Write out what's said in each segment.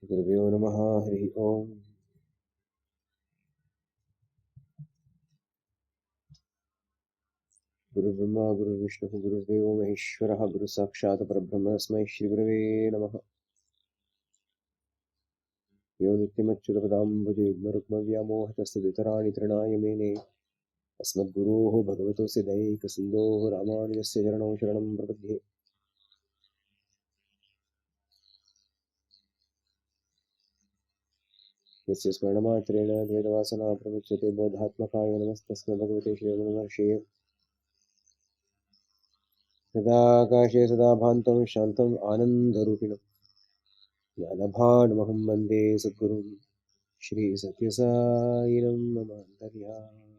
Guruvyo Namaha Hari Om. Guru Brahma, Guru Vishnu, Guru Deva Maheshwaraha, Guru Sakshat Parabrahma Tasmai Shri Gurave Namaha. Yo Nityamachyutapadam Bhuji Marukmavyamोहतस्तदितराणि तृणाय मेने अस्मद्गुरोः भगवतो सिद्धैकसिन्धोः रामानुजस्य चरणौ शरणं प्रपद्ये. यस्य स्मरणमात्रेण द्वैतवासना प्रमुच्यते बोधात्मकाय नमस्तस्मै भगवते श्रीरमणमहर्षये. सदाकाशे सदा भान्तं शान्तं आनन्दरूपिणं ज्ञानभाण्डमहं वन्दे सद्गुरुं श्रीसत्यसायिनं मम अन्तर्यामी.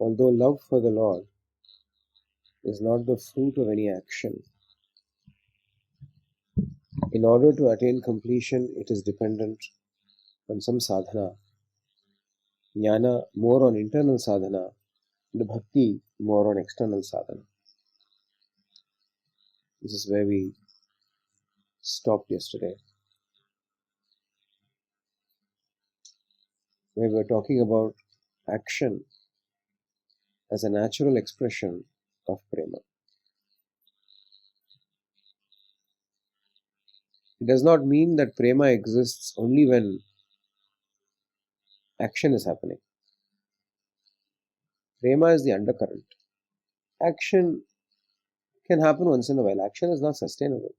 Although love for the Lord is not the fruit of any action, in order to attain completion, it is dependent on some sadhana. Jnana more on internal sadhana, and bhakti more on external sadhana. This is where we stopped yesterday, where we were talking about action as a natural expression of prema. It does not mean that prema exists only when action is happening. Prema is the undercurrent. Action can happen once in a while. Action is not sustainable.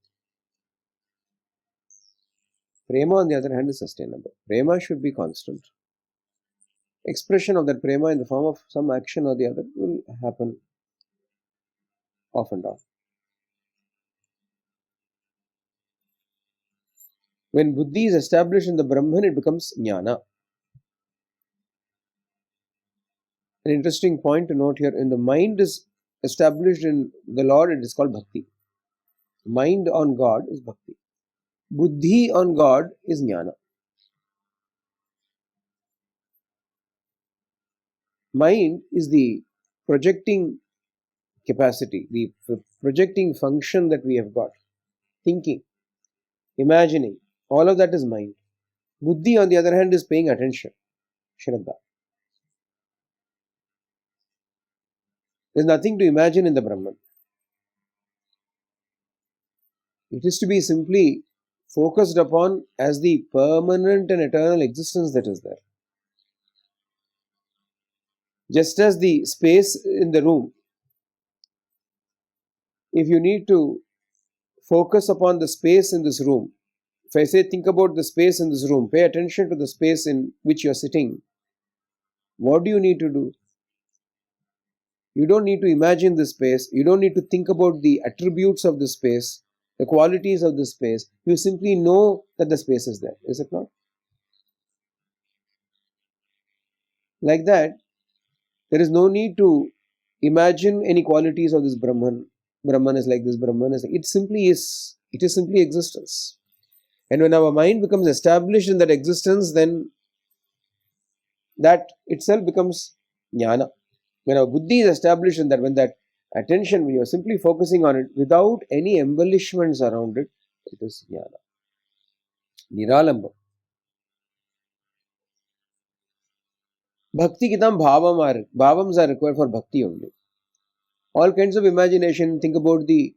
Prema, on the other hand, is sustainable. Prema should be constant. Expression of that prema in the form of some action or the other will happen off and on. When buddhi is established in the Brahman, it becomes jnana. An interesting point to note here, when the mind is established in the Lord, it is called bhakti. Mind on God is bhakti. Buddhi on God is jnana. Mind is the projecting capacity, the projecting function that we have got. Thinking, imagining, all of that is mind. Buddhi, on the other hand, is paying attention. Shraddha. There is nothing to imagine in the Brahman. It is to be simply focused upon as the permanent and eternal existence that is there. Just as the space in the room, if you need to focus upon the space in this room, if I say think about the space in this room, pay attention to the space in which you are sitting, what do you need to do? You don't need to imagine the space, you don't need to think about the attributes of the space, the qualities of the space. You simply know that the space is there, is it not? Like that, there is no need to imagine any qualities of this Brahman. Brahman is like this, Brahman is like, it simply is. It is simply existence. And when our mind becomes established in that existence, then that itself becomes jnana. When our buddhi is established in that, when that attention, when you are simply focusing on it without any embellishments around it, it is jnana. Niralambam. Bhakti kitam bhavams are required for bhakti only. All kinds of imagination, think about the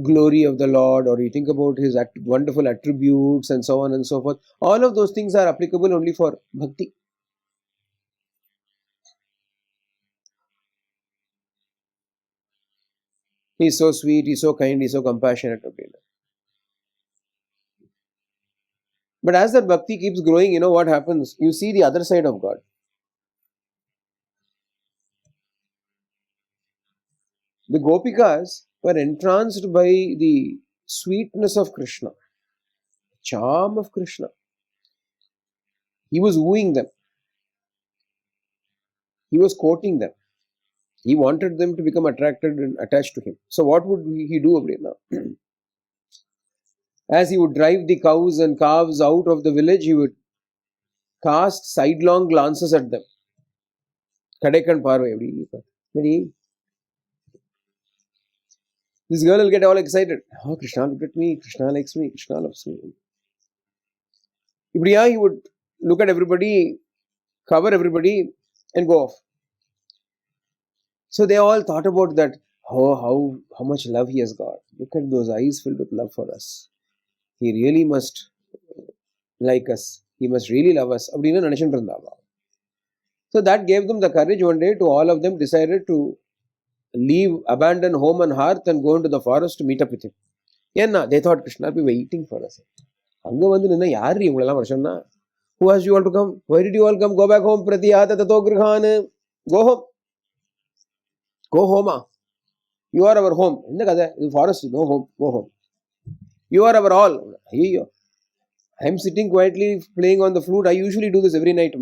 glory of the Lord, or you think about his wonderful attributes and so on and so forth. All of those things are applicable only for bhakti. He is so sweet, he is so kind, he is so compassionate. But as that bhakti keeps growing, you know what happens? You see the other side of God. The Gopikas were entranced by the sweetness of Krishna, charm of Krishna. He was wooing them. He was courting them. He wanted them to become attracted and attached to him. So what would he do now? As he would drive the cows and calves out of the village, he would cast sidelong glances at them. Kadaikan parvai. This girl will get all excited. Oh, Krishna looked at me. Krishna likes me. Krishna loves me. He would look at everybody, cover everybody, and go off. So they all thought about that. Oh, how much love he has got. Look at those eyes filled with love for us. He really must like us. He must really love us. So that gave them the courage one day to all of them decided to abandon home and hearth and go into the forest to meet up with him. They thought Krishna will be waiting for us. Who asked you all to come? Why did you all come? Go back home. Go home. Go home. You are our home. In the forest, no home. Go home. You are our all. I am sitting quietly playing on the flute. I usually do this every night.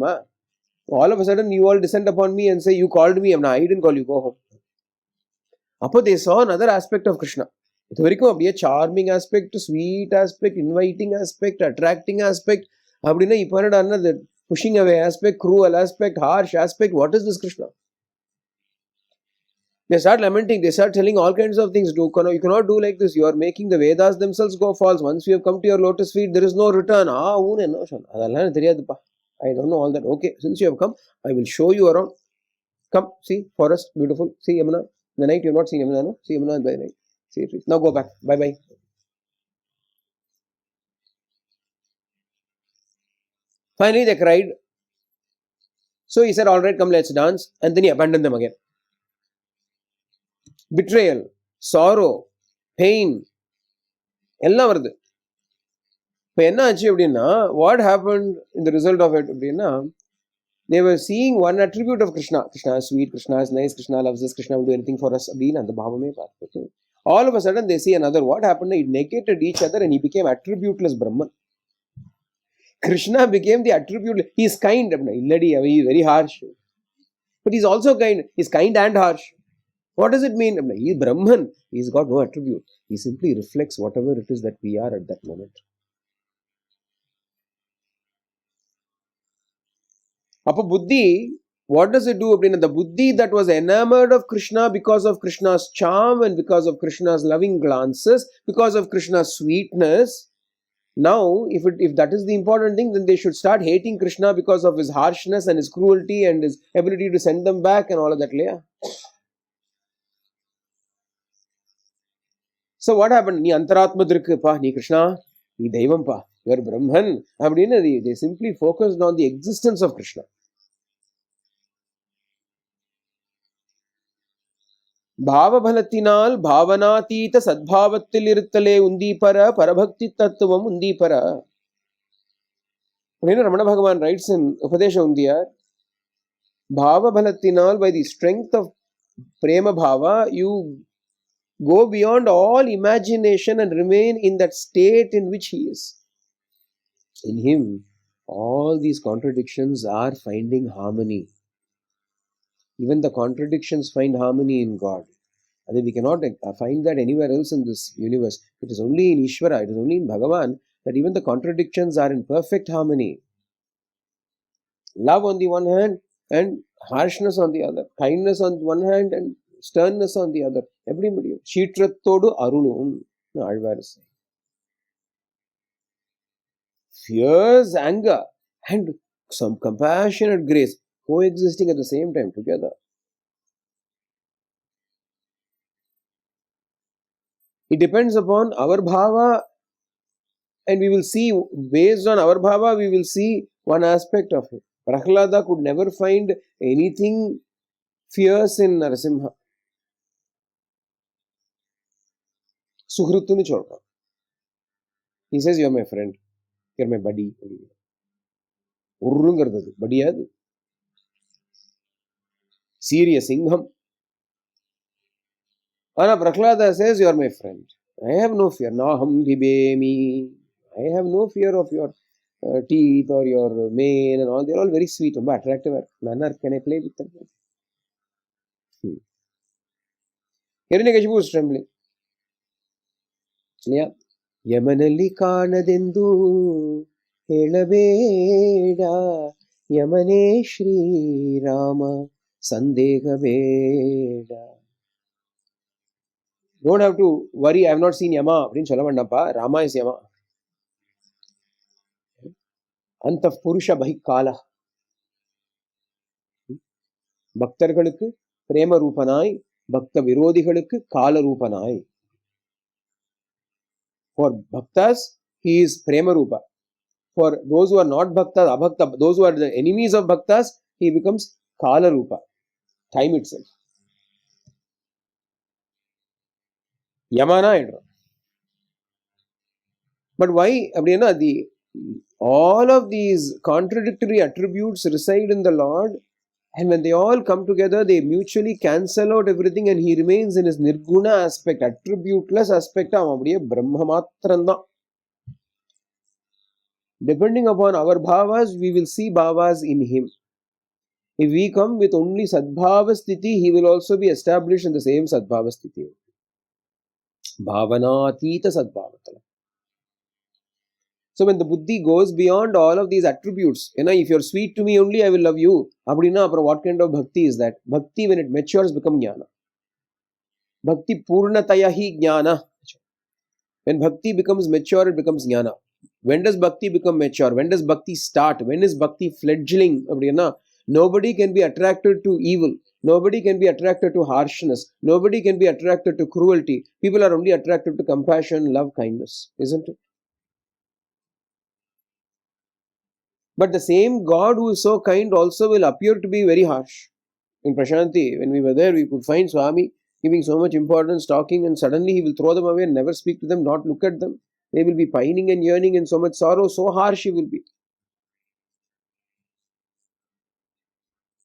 All of a sudden, you all descend upon me and say, you called me. I didn't call you. Go home. They saw another aspect of Krishna. It's a charming aspect, sweet aspect, inviting aspect, attracting aspect. Pushing away aspect, cruel aspect, harsh aspect. What is this Krishna? They start lamenting. They start telling all kinds of things. You cannot do like this. You are making the Vedas themselves go false. Once you have come to your lotus feet, there is no return. I don't know all that. Okay, since you have come, I will show you around. Come, see, forest, beautiful. See Yamuna. In the night you have not seen Yamuna, no? See Yamuna by night. See it. Now go back. Bye-bye. Finally they cried. So he said, alright, come, let's dance. And then he abandoned them again. Betrayal, sorrow, pain. What happened in the result of it? They were seeing one attribute of Krishna. Krishna is sweet, Krishna is nice, Krishna loves us, Krishna will do anything for us. All of a sudden they see another. What happened? It negated each other and he became attributeless Brahman. Krishna became the attribute. He is kind. He is very harsh. But he is also kind. He is kind and harsh. What does it mean? He is Brahman. He has got no attribute. He simply reflects whatever it is that we are at that moment. Buddhi, what does it do? The Buddhi that was enamored of Krishna because of Krishna's charm and because of Krishna's loving glances, because of Krishna's sweetness. Now, if that is the important thing, then they should start hating Krishna because of his harshness and his cruelty and his ability to send them back and all of that. So what happened? Ni antaratma drikku pa, ni Krishna, ni Devam pa, you are Brahman. They simply focused on the existence of Krishna. Bhava bhalattinal bhavanatita sadbhavathil iruttale undipara parabhakti tattvam undipara. Ramana Bhagavan writes in Upadesha Undiyar, Bhava bhalattinal, by the strength of prema bhava, you go beyond all imagination and remain in that state in which he is. In him, all these contradictions are finding harmony. Even the contradictions find harmony in God. And we cannot find that anywhere else in this universe. It is only in Ishvara, it is only in Bhagavan that even the contradictions are in perfect harmony. Love on the one hand and harshness on the other. Kindness on one hand and sternness on the other. Everybody. Sheetrattodu arulum. Fears, anger and some compassionate grace coexisting at the same time together. It depends upon our bhava, and we will see, based on our bhava, we will see one aspect of it. Prahlada could never find anything fierce in Narasimha. Suhrutunu Chorka. He says, you are my friend. You are my buddy. Urrungardadu. Buddy adu. Serious Singham. Ana Prahlada says, you are my friend. I have no fear. Naham bhibemi. I have no fear of your teeth or your mane and all. They are all very sweet, attractive. Nanar, can I play with them? Hiranyakashipu was trembling. Yeah. ಯಮನಲ್ಲಿ ಕಾಣದೆಂದು ಹೇಳಬೇಡ ಯಮನೇ ಶ್ರೀರಾಮ ಸಂದೇಹ ಬೇಡ. Don't have to worry, I have not seen Yama அப்படின்னு சொல்ல வேண்டாம்ப்பா. Rama is Yama. Antah Purusha Bahikala. பக்தர்களுக்கு பிரேம ரூபனாய், பக்த விரோதிகளுக்கு கால ரூபனாய். For bhaktas, he is prema rupa. For those who are not bhaktas, abhakta, those who are the enemies of bhaktas, he becomes kala rupa, time itself. Yamana endra. But why? All of these contradictory attributes reside in the Lord, and when they all come together, they mutually cancel out everything, and he remains in his nirguna aspect, attributeless aspect. Brahma matranda. Depending upon our bhavas, we will see bhavas in him. If we come with only sadbhava sthiti, he will also be established in the same sadbhava sthiti. Bhavanatita sadbhavatala. So when the buddhi goes beyond all of these attributes, if you're sweet to me only, I will love you. What kind of bhakti is that? Bhakti, when it matures, becomes jnana. Bhakti purnataya hi jnana. When bhakti becomes mature, it becomes jnana. When does bhakti become mature? When does bhakti start? When is bhakti fledgling? Nobody can be attracted to evil. Nobody can be attracted to harshness. Nobody can be attracted to cruelty. People are only attracted to compassion, love, kindness. Isn't it? But the same God who is so kind also will appear to be very harsh. In Prasanthi, when we were there, we could find Swami giving so much importance, talking, and suddenly he will throw them away and never speak to them, not look at them. They will be pining and yearning in so much sorrow, so harsh he will be.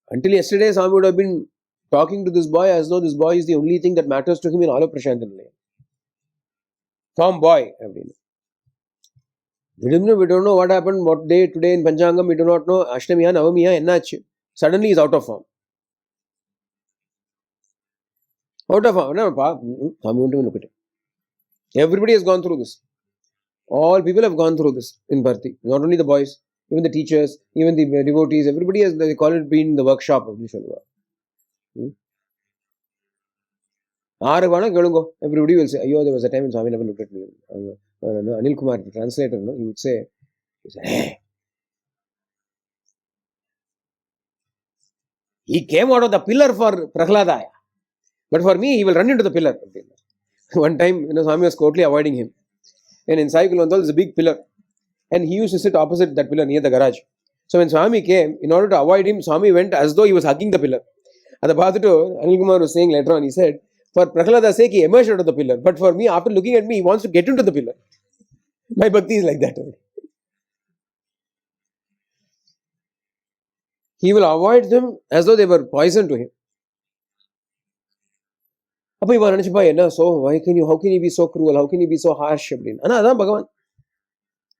Until yesterday, Swami would have been talking to this boy as though this boy is the only thing that matters to him in all of Prasanthi. From boy, we don't know what happened, what day today in Panchangam, we do not know. Ashtamiya, Navamiya, Ennachu. Suddenly he is out of form. Out of form. Everybody has gone through this. All people have gone through this in Bharti. Not only the boys, even the teachers, even the devotees, everybody has, they call it being the workshop of Nishalva. Everybody will say, there was a time when Swami never looked at me. Anil Kumar, the translator, he would say, hey. He came out of the pillar for Prahladaya. But for me, he will run into the pillar. One time, Swami was totally avoiding him. And in Sai Kulwantol, there's a big pillar. And he used to sit opposite that pillar near the garage. So when Swami came, in order to avoid him, Swami went as though he was hugging the pillar. And the Bhadito, Anil Kumar was saying later on, he said, for Prahlada's sake, he emerged out of the pillar. But for me, after looking at me, he wants to get into the pillar. My bhakti is like that. He will avoid them as though they were poison to him. So how can you be so cruel? How can you be so harsh? Bhagavan.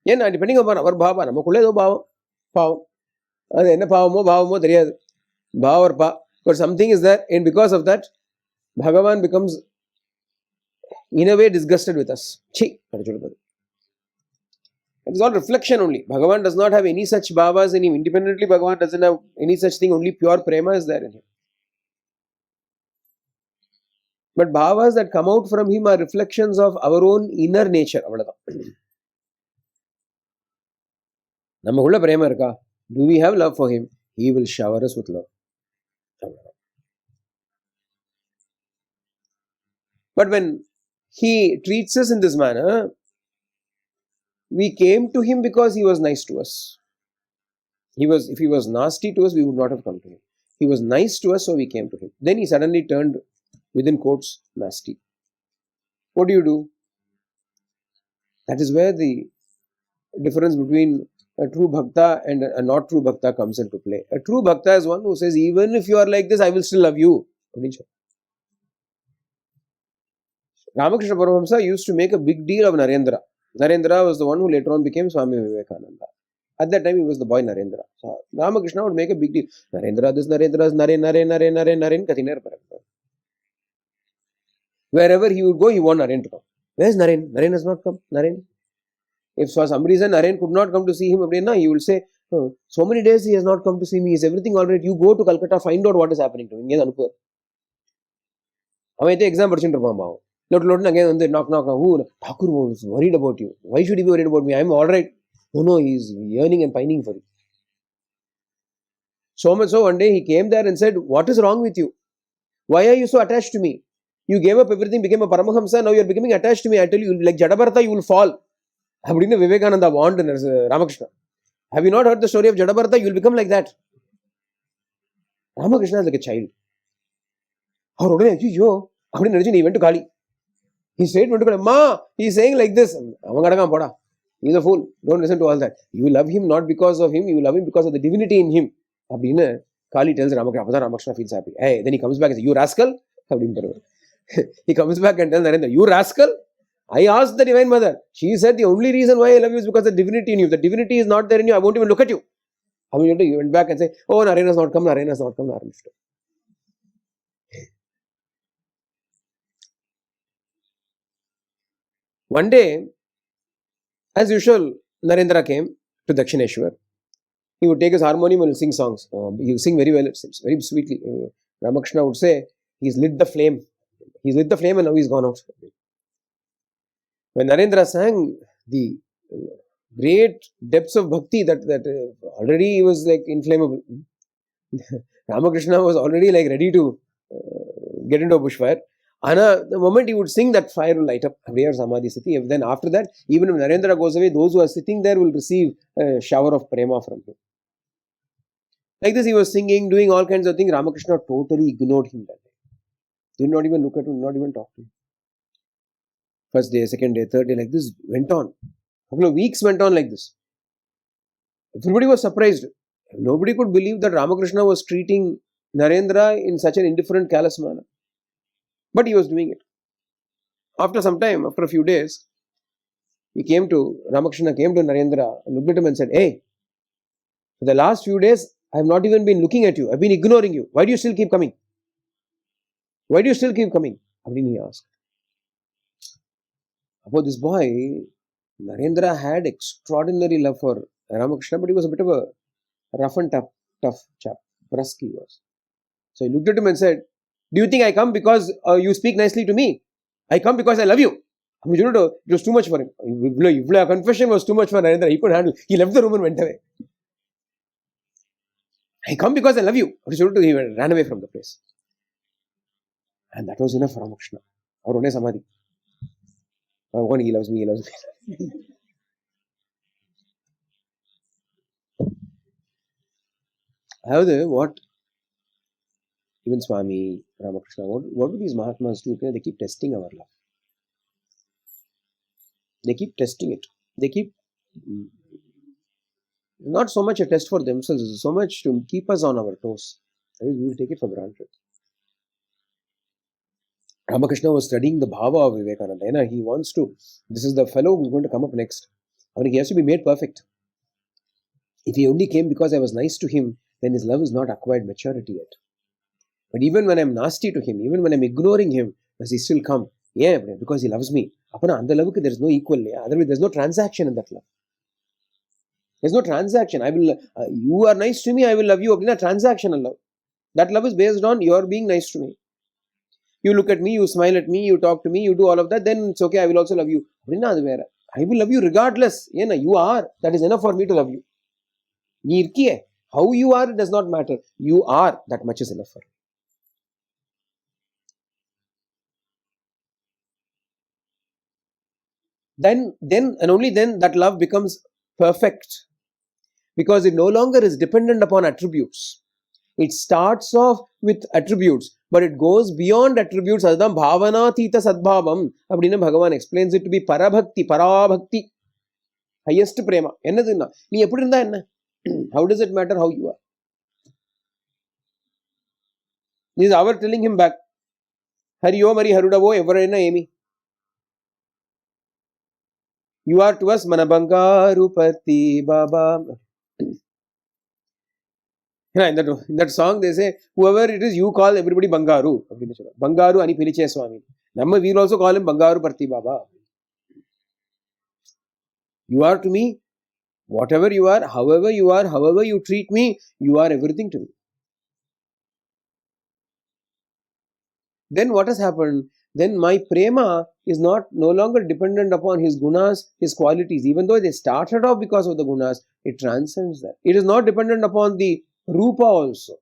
Depending upon our bhava, namakulle do bhava. Bhava or pa. But something is there, and because of that, Bhagavan becomes in a way disgusted with us. It is all reflection only. Bhagavan does not have any such bhavas in him. Independently, Bhagavan doesn't have any such thing. Only pure prema is there in him. But bhavas that come out from him are reflections of our own inner nature. Do we have love for him? He will shower us with love. But when he treats us in this manner, we came to him because he was nice to us. If he was nasty to us, we would not have come to him. He was nice to us, so we came to him. Then he suddenly turned, within quotes, nasty. What do? That is where the difference between a true bhakta and a not true bhakta comes into play. A true bhakta is one who says, even if you are like this, I will still love you. Ramakrishna Paramahamsa used to make a big deal of Narendra. Narendra was the one who later on became Swami Vivekananda. At that time, he was the boy Narendra. So Ramakrishna would make a big deal. Narendra, this Narendra is Naren, Kathiner. Wherever he would go, he want Naren to come. Where's Naren? Naren has not come. Naren. If for some reason Naren could not come to see him, he will say, oh, so many days he has not come to see me. Is everything all right? You go to Calcutta, find out what is happening to him. Exam again, knock. Who? Thakur was worried about you. Why should he be worried about me? I am all right. No, he is yearning and pining for you. So much so, one day he came there and said, what is wrong with you? Why are you so attached to me? You gave up everything, became a Paramahamsa, now you are becoming attached to me. I tell you, like Jadabharata, you will fall. Vivekananda warned Ramakrishna. Have you not heard the story of Jadabharata? You will become like that. Ramakrishna is like a child. He went to Kali. He said, Ma, he is saying like this. He is a fool. Don't listen to all that. You love him not because of him, you love him because of the divinity in him. Kali tells Ramakrishna, Ramakrishna feels happy. Hey, then he comes back and says, you rascal. He comes back and tells Narendra, you rascal. I asked the Divine Mother. She said the only reason why I love you is because of the divinity in you. The divinity is not there in you. I won't even look at you. He went back and said, oh, Narendra has not come. Narendra has not come. One day, as usual, Narendra came to Dakshineshwar. He would take his harmonium and sing songs. He would sing very well, it seems, very sweetly. Ramakrishna would say, he's lit the flame. He's lit the flame and now he's gone out. When Narendra sang the great depths of bhakti that already he was like inflammable. Ramakrishna was already like ready to get into a bushfire. The moment he would sing, that fire will light up. Samadhi Sati. Then after that, even if Narendra goes away, those who are sitting there will receive a shower of prema from him. Like this, he was singing, doing all kinds of things. Ramakrishna totally ignored him that day. Did not even look at him, not even talk to him. First day, second day, third day, like this went on. A couple of weeks went on like this. Everybody was surprised. Nobody could believe that Ramakrishna was treating Narendra in such an indifferent, callous manner. But he was doing it. After some time, after a few days, Ramakrishna came to Narendra and looked at him and said, hey, for the last few days, I have not even been looking at you. I have been ignoring you. Why do you still keep coming? Why do you still keep coming? He asked. About this boy, Narendra had extraordinary love for Ramakrishna, but he was a bit of a rough and tough chap. Brusque he was. So he looked at him and said, do you think I come because you speak nicely to me? I come because I love you. It was too much for him. A confession was too much for Narendra. He couldn't handle. He left the room and went away. I come because I love you. He ran away from the place. And that was enough for Ramakrishna. Or Samadhi. He loves me, he loves me. What even Swami, Ramakrishna, what do these Mahatmas do? They keep testing our love. They keep testing it. They keep not so much a test for themselves, so much to keep us on our toes. We will take it for granted. Ramakrishna was studying the bhava of Vivekananda. He wants to, this is the fellow who's going to come up next. He has to be made perfect. If he only came because I was nice to him, then his love is not acquired maturity yet. But even when I'm nasty to him, even when I'm ignoring him, does he still come? Yeah, because he loves me. There is no equal. Otherwise, there's no transaction in that love. There's no transaction. You are nice to me, I will love you. Transactional love. That love is based on your being nice to me. You look at me, you smile at me, you talk to me, you do all of that, then it's okay, I will also love you. I will love you regardless. You are. That is enough for me to love you. How you are, it does not matter. You are. That much is enough for me. Then and only then that love becomes perfect. Because it no longer is dependent upon attributes. It starts off with attributes, but it goes beyond attributes. Adam bhavana thita sadbhavam. Bhagavan explains it to be parabhakti, parabhakti. Highest prema. How does it matter how you are? This is our telling him back. Hari Om Hari Harudavo Everena Emi. You are to us Manabangarupati Baba. In that song they say, whoever it is, you call everybody Bangaru. Bangaru ani Piliche Swami. We'll also call him Bangaru Parti Baba. You are to me whatever you are, however you treat me, you are everything to me. Then what has happened? Then my prema is no longer dependent upon his gunas, his qualities. Even though they started off because of the gunas, it transcends that. It is not dependent upon the rupa also.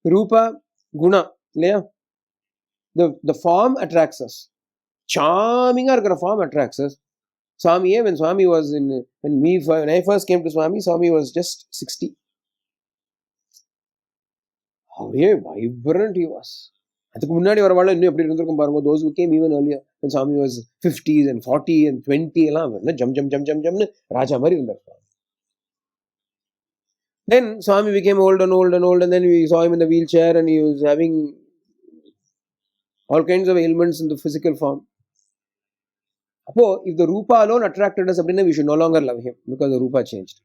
Rupa, guna. Yeah? The form attracts us. Charming form attracts us. Swami, when Swami was when I first came to Swami, Swami was just 60. How vibrant he was. Those who came even earlier, when Swami was 50s and 40 and 20, Raja Mari. Then Swami became old, and then we saw him in the wheelchair and he was having all kinds of ailments in the physical form. If the Rupa alone attracted us, we should no longer love him because the Rupa changed.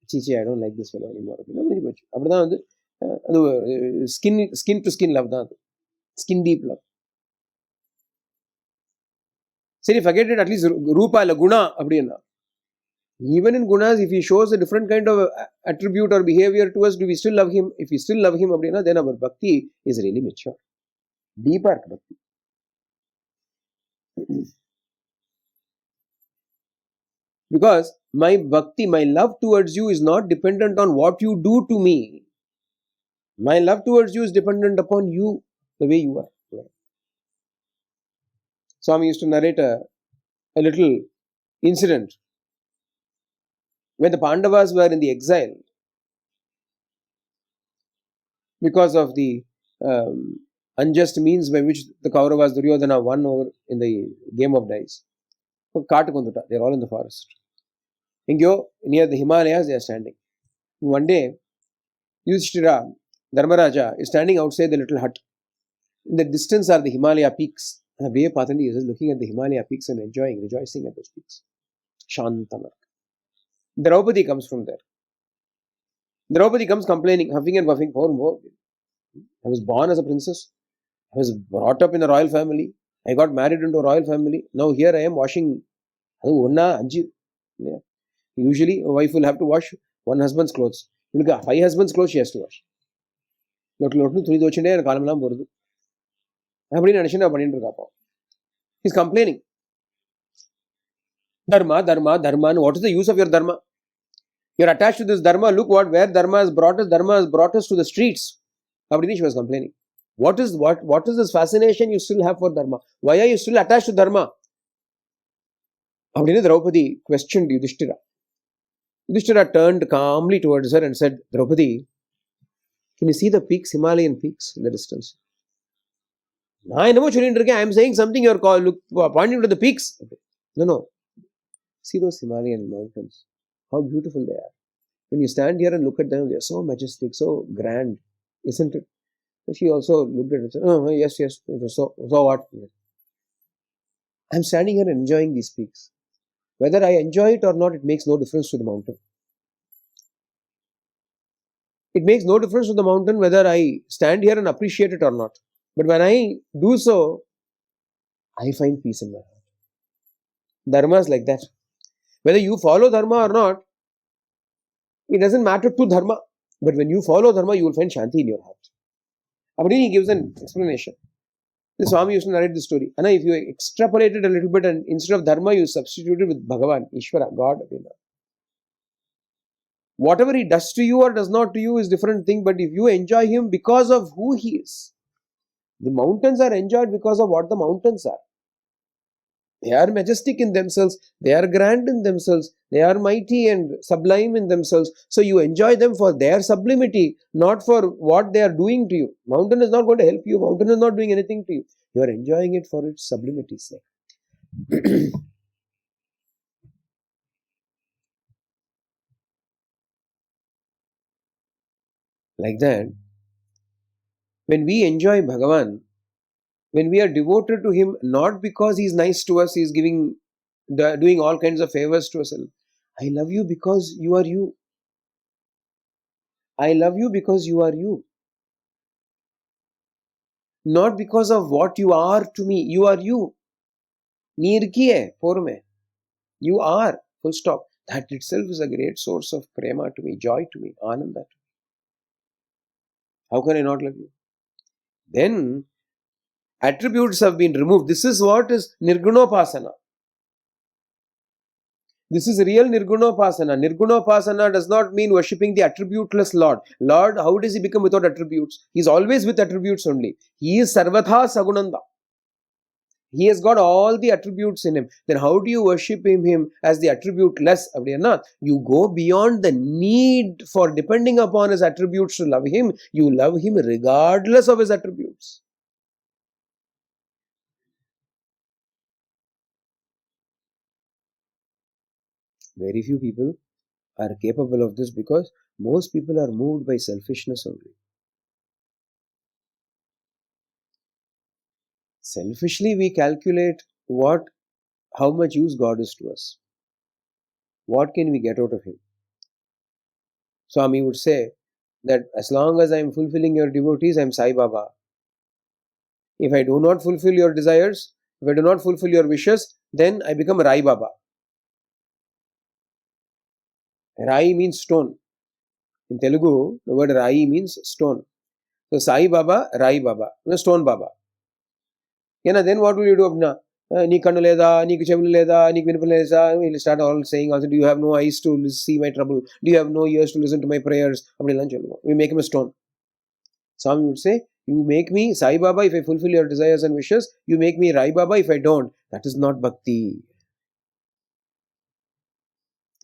Chichi, I don't like this fellow anymore. Very much. Skin to skin love. Skin deep love. Say, forget it, at least Rupa, Guna. Even in Gunas, if he shows a different kind of attribute or behavior to us, do we still love him? If we still love him, then our bhakti is really mature. Deeper bhakti. Because my bhakti, my love towards you is not dependent on what you do to me. My love towards you is dependent upon you, the way you are. Swami used to narrate a little incident. When the Pandavas were in the exile, because of the unjust means by which the Kauravas, Duryodhana won over in the game of dice. They're all in the forest. Near the Himalayas, they are standing. One day, Yudhishthira, Dharmaraja, is standing outside the little hut. In the distance are the Himalaya peaks. And Patandi is looking at the Himalaya peaks and rejoicing at those peaks. Shantamar. Draupadi comes from there. Draupadi comes complaining, huffing and puffing. I was born as a princess. I was brought up in a royal family. I got married into a royal family. Now here I am washing. Usually a wife will have to wash one husband's clothes. 5 husbands' clothes she has to wash. He's complaining. Dharma. What is the use of your dharma? You're attached to this dharma. Look where dharma has brought us. Dharma has brought us to the streets. She was complaining. What is this fascination you still have for dharma? Why are you still attached to dharma? Draupadi questioned Yudhishthira. Yudhishthira turned calmly towards her and said, Draupadi, can you see the peaks, Himalayan peaks in the distance? I am saying something, you're pointing to the peaks. No. See those Himalayan mountains. How beautiful they are. When you stand here and look at them, they are so majestic, so grand, isn't it? She also looked at it and said, oh, yes. So what? I'm standing here and enjoying these peaks. Whether I enjoy it or not, it makes no difference to the mountain. It makes no difference to the mountain whether I stand here and appreciate it or not. But when I do so, I find peace in my heart. Dharma is like that. Whether you follow dharma or not, it doesn't matter to dharma. But when you follow dharma, you will find shanti in your heart. He gives an explanation. The Swami used to narrate the story. And if you extrapolate it a little bit and instead of dharma, you substitute it with Bhagavan, Ishvara, God. Whatever he does to you or does not to you is a different thing. But if you enjoy him because of who he is, the mountains are enjoyed because of what the mountains are. They are majestic in themselves. They are grand in themselves. They are mighty and sublime in themselves. So you enjoy them for their sublimity, not for what they are doing to you. Mountain is not going to help you. Mountain is not doing anything to you. You are enjoying it for its sublimity's sake. Like that, when we enjoy Bhagavan, when we are devoted to him, not because he is nice to us, he is doing all kinds of favors to us. I love you because you are you. I love you because you are you. Not because of what you are to me. You are you. Nee irkiye porume. You are. Full stop. That itself is a great source of prema to me, joy to me, ananda to me. How can I not love you? Then attributes have been removed. This is what is nirgunopasana. This is real nirgunopasana. Nirgunopasana does not mean worshipping the attributeless Lord. Lord, how does he become without attributes? He is always with attributes only. He is sarvatha sagunanda. He has got all the attributes in him. Then how do you worship him as the attributeless? You go beyond the need for depending upon his attributes to love him. You love him regardless of his attributes. Very few people are capable of this because most people are moved by selfishness only. Selfishly we calculate how much use God is to us. What can we get out of him? Swami would say that as long as I am fulfilling your devotees, I am Sai Baba. If I do not fulfill your desires, if I do not fulfill your wishes, then I become Rai Baba. Rai means stone. In Telugu, the word Rai means stone. So Sai Baba, Rai Baba, stone Baba. Then what will you do? Ni kannu leda, ni chevulu leda, ni vinapulu leda. We'll start all saying also, do you have no eyes to see my trouble? Do you have no ears to listen to my prayers? We make him a stone. Swami would say, you make me Sai Baba if I fulfill your desires and wishes. You make me Rai Baba if I don't. That is not bhakti.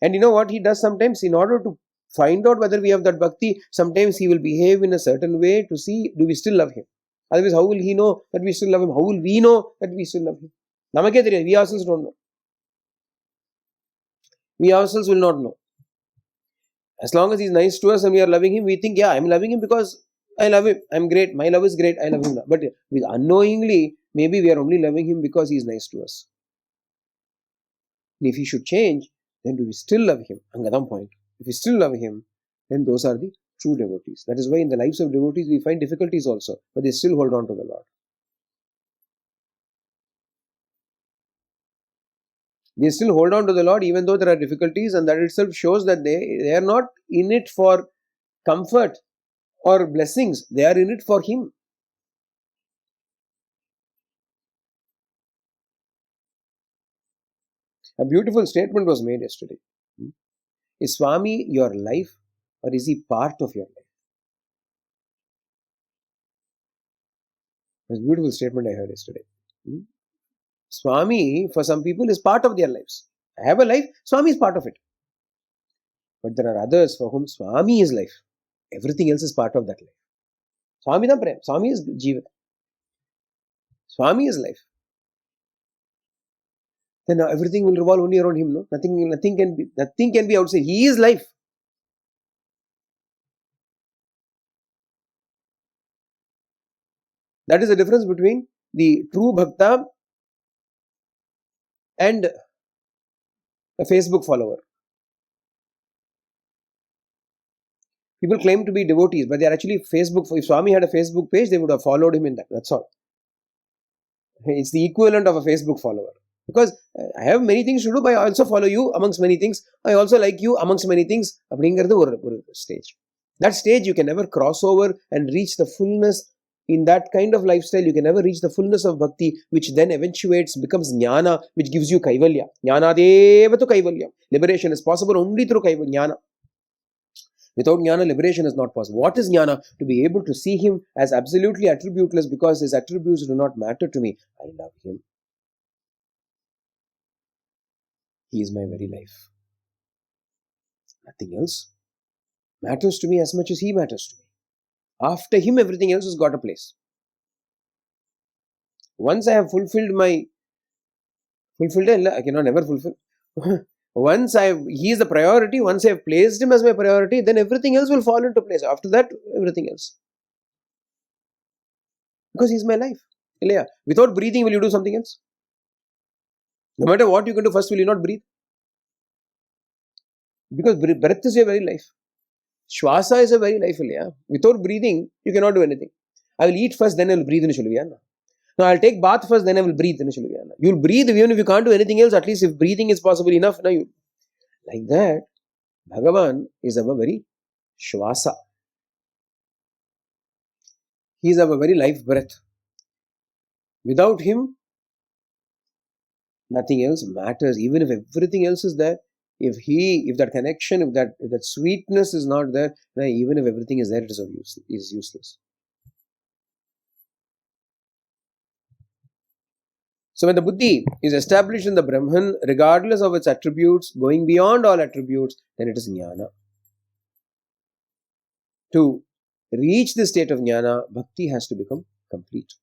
And you know what he does sometimes? In order to find out whether we have that bhakti, sometimes he will behave in a certain way to see, do we still love him? Otherwise, how will he know that we still love him? How will we know that we still love him? We ourselves don't know. We ourselves will not know. As long as he's nice to us and we are loving him, we think, yeah, I'm loving him because I love him. I'm great. My love is great. I love him. But unknowingly, maybe we are only loving him because he's nice to us. And if he should change, then do we still love him? Angadam point. If we still love him, then those are the true devotees. That is why in the lives of devotees we find difficulties also, but they still hold on to the Lord. They still hold on to the Lord even though there are difficulties, and that itself shows that they are not in it for comfort or blessings. They are in it for him. A beautiful statement was made yesterday. Is Swami your life or is he part of your life? It was a beautiful statement I heard yesterday. Swami, for some people, is part of their lives. I have a life, Swami is part of it. But there are others for whom Swami is life. Everything else is part of that life. Swami is prem. Swami is Jivat. Swami is life. Then everything will revolve only around him. No, nothing can be outside. He is life. That is the difference between the true bhakta and a Facebook follower. People claim to be devotees, but they are actually Facebook. If Swami had a Facebook page, they would have followed him in that. That's all. It's the equivalent of a Facebook follower. Because I have many things to do, but I also follow you amongst many things. I also like you amongst many things. Stage. That stage you can never cross over and reach the fullness. In that kind of lifestyle, you can never reach the fullness of bhakti, which then eventuates, becomes jnana, which gives you kaivalya. Jnana devatu kaivalya. Liberation is possible only through jnana. Without jnana, liberation is not possible. What is jnana? To be able to see him as absolutely attributeless because his attributes do not matter to me. I love him. He is my very life. Nothing else matters to me as much as he matters to me. After him, everything else has got a place. Once I have fulfilled, I cannot never fulfill. He is the priority. Once I have placed him as my priority, then everything else will fall into place. After that, everything else. Because he is my life. Without breathing, will you do something else? No matter what you can do, first will you not breathe? Because breath is your very life. Shwasa is a very life. Without breathing, you cannot do anything. I will eat first, then I will breathe. No, I'll take bath first, then I will breathe. You'll breathe even if you can't do anything else. At least if breathing is possible enough, like that, Bhagavan is our very Shvasa. He is our very life breath. Without him, nothing else matters. Even if everything else is there, if that connection, if that sweetness is not there, then even if everything is there, it is useless. So when the buddhi is established in the Brahman, regardless of its attributes, going beyond all attributes, then it is jnana. To reach the state of jnana, bhakti has to become complete.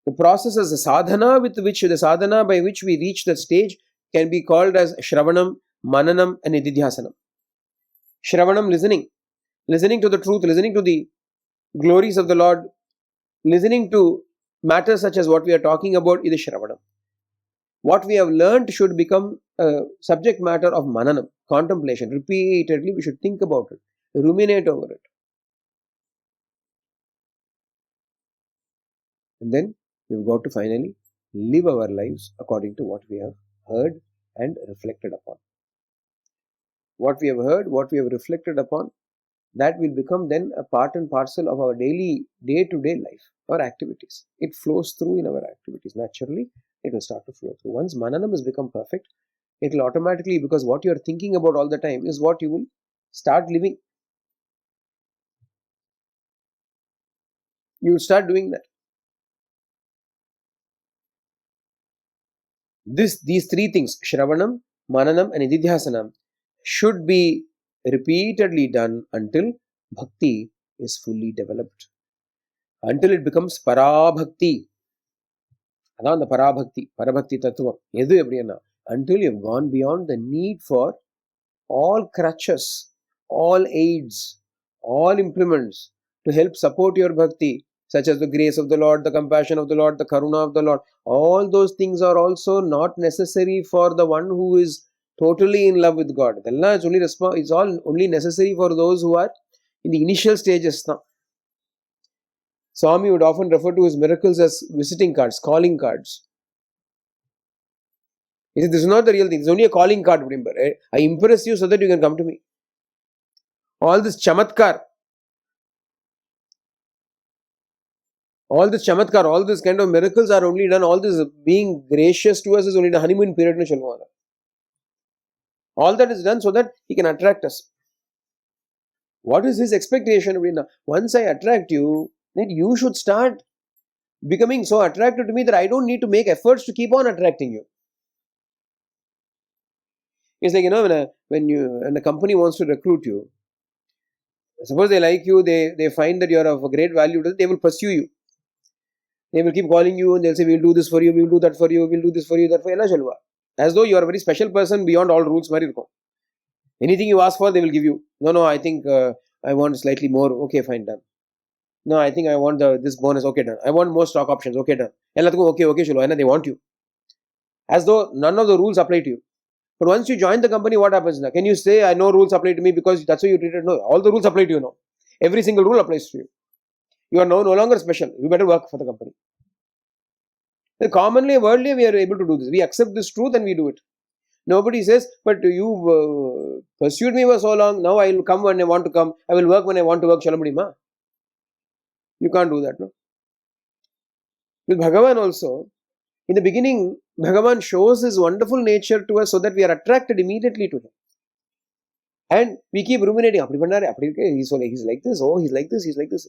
The process is the sadhana by which we reach that stage can be called as Shravanam, Mananam and Nididhyasanam. Shravanam, listening to the truth, listening to the glories of the Lord, listening to matters such as what we are talking about is Shravanam. What we have learned should become a subject matter of Mananam, contemplation. Repeatedly we should think about it, ruminate over it. And then we've got to finally live our lives according to what we have heard and reflected upon. What we have heard, what we have reflected upon, that will become then a part and parcel of our daily, day-to-day life, our activities. It flows through in our activities. Naturally, it will start to flow through. Once Mananam has become perfect, it will automatically, because what you are thinking about all the time is what you will start living. You will start doing that. These three things, Shravanam, Mananam and Nididhyasanam, should be repeatedly done until bhakti is fully developed. Until it becomes parabhakti. Adan the parabhakti, parabhakti tattvam. Edu eppadiyanna? Until you have gone beyond the need for all crutches, all aids, all implements to help support your bhakti, such as the grace of the Lord, the compassion of the Lord, the karuna of the Lord. All those things are also not necessary for the one who is totally in love with God. It's all only necessary for those who are in the initial stages now. Swami would often refer to his miracles as visiting cards, calling cards. He said, this is not the real thing. It's only a calling card. I impress you so that you can come to me. All this chamatkar, all this kind of miracles are only done, all this being gracious to us is only the honeymoon period. All that is done so that he can attract us. What is his expectation? Once I attract you, then you should start becoming so attracted to me that I don't need to make efforts to keep on attracting you. It's like, when a company wants to recruit you, suppose they like you, they find that you are of a great value, they will pursue you. They will keep calling you and they'll say, we'll do this for you, we'll do that for you, we'll do this for you, that for you. As though you are a very special person beyond all rules. Anything you ask for, they will give you. No, I think I want slightly more. Okay, fine, done. No, I think I want this bonus. Okay, done. I want more stock options. Okay, done. Okay, they want you. As though none of the rules apply to you. But once you join the company, what happens now? Can you say, I know rules apply to me because that's how you treated? No, all the rules apply to you now. Every single rule applies to you. You are no longer special. You better work for the company. Commonly, worldly, we are able to do this. We accept this truth and we do it. Nobody says, but you pursued me for so long, now I will come when I want to come. I will work when I want to work. You can't do that, no? With Bhagavan also, in the beginning, Bhagavan shows his wonderful nature to us so that we are attracted immediately to him. And we keep ruminating, he's like this, he's like this, he's like this.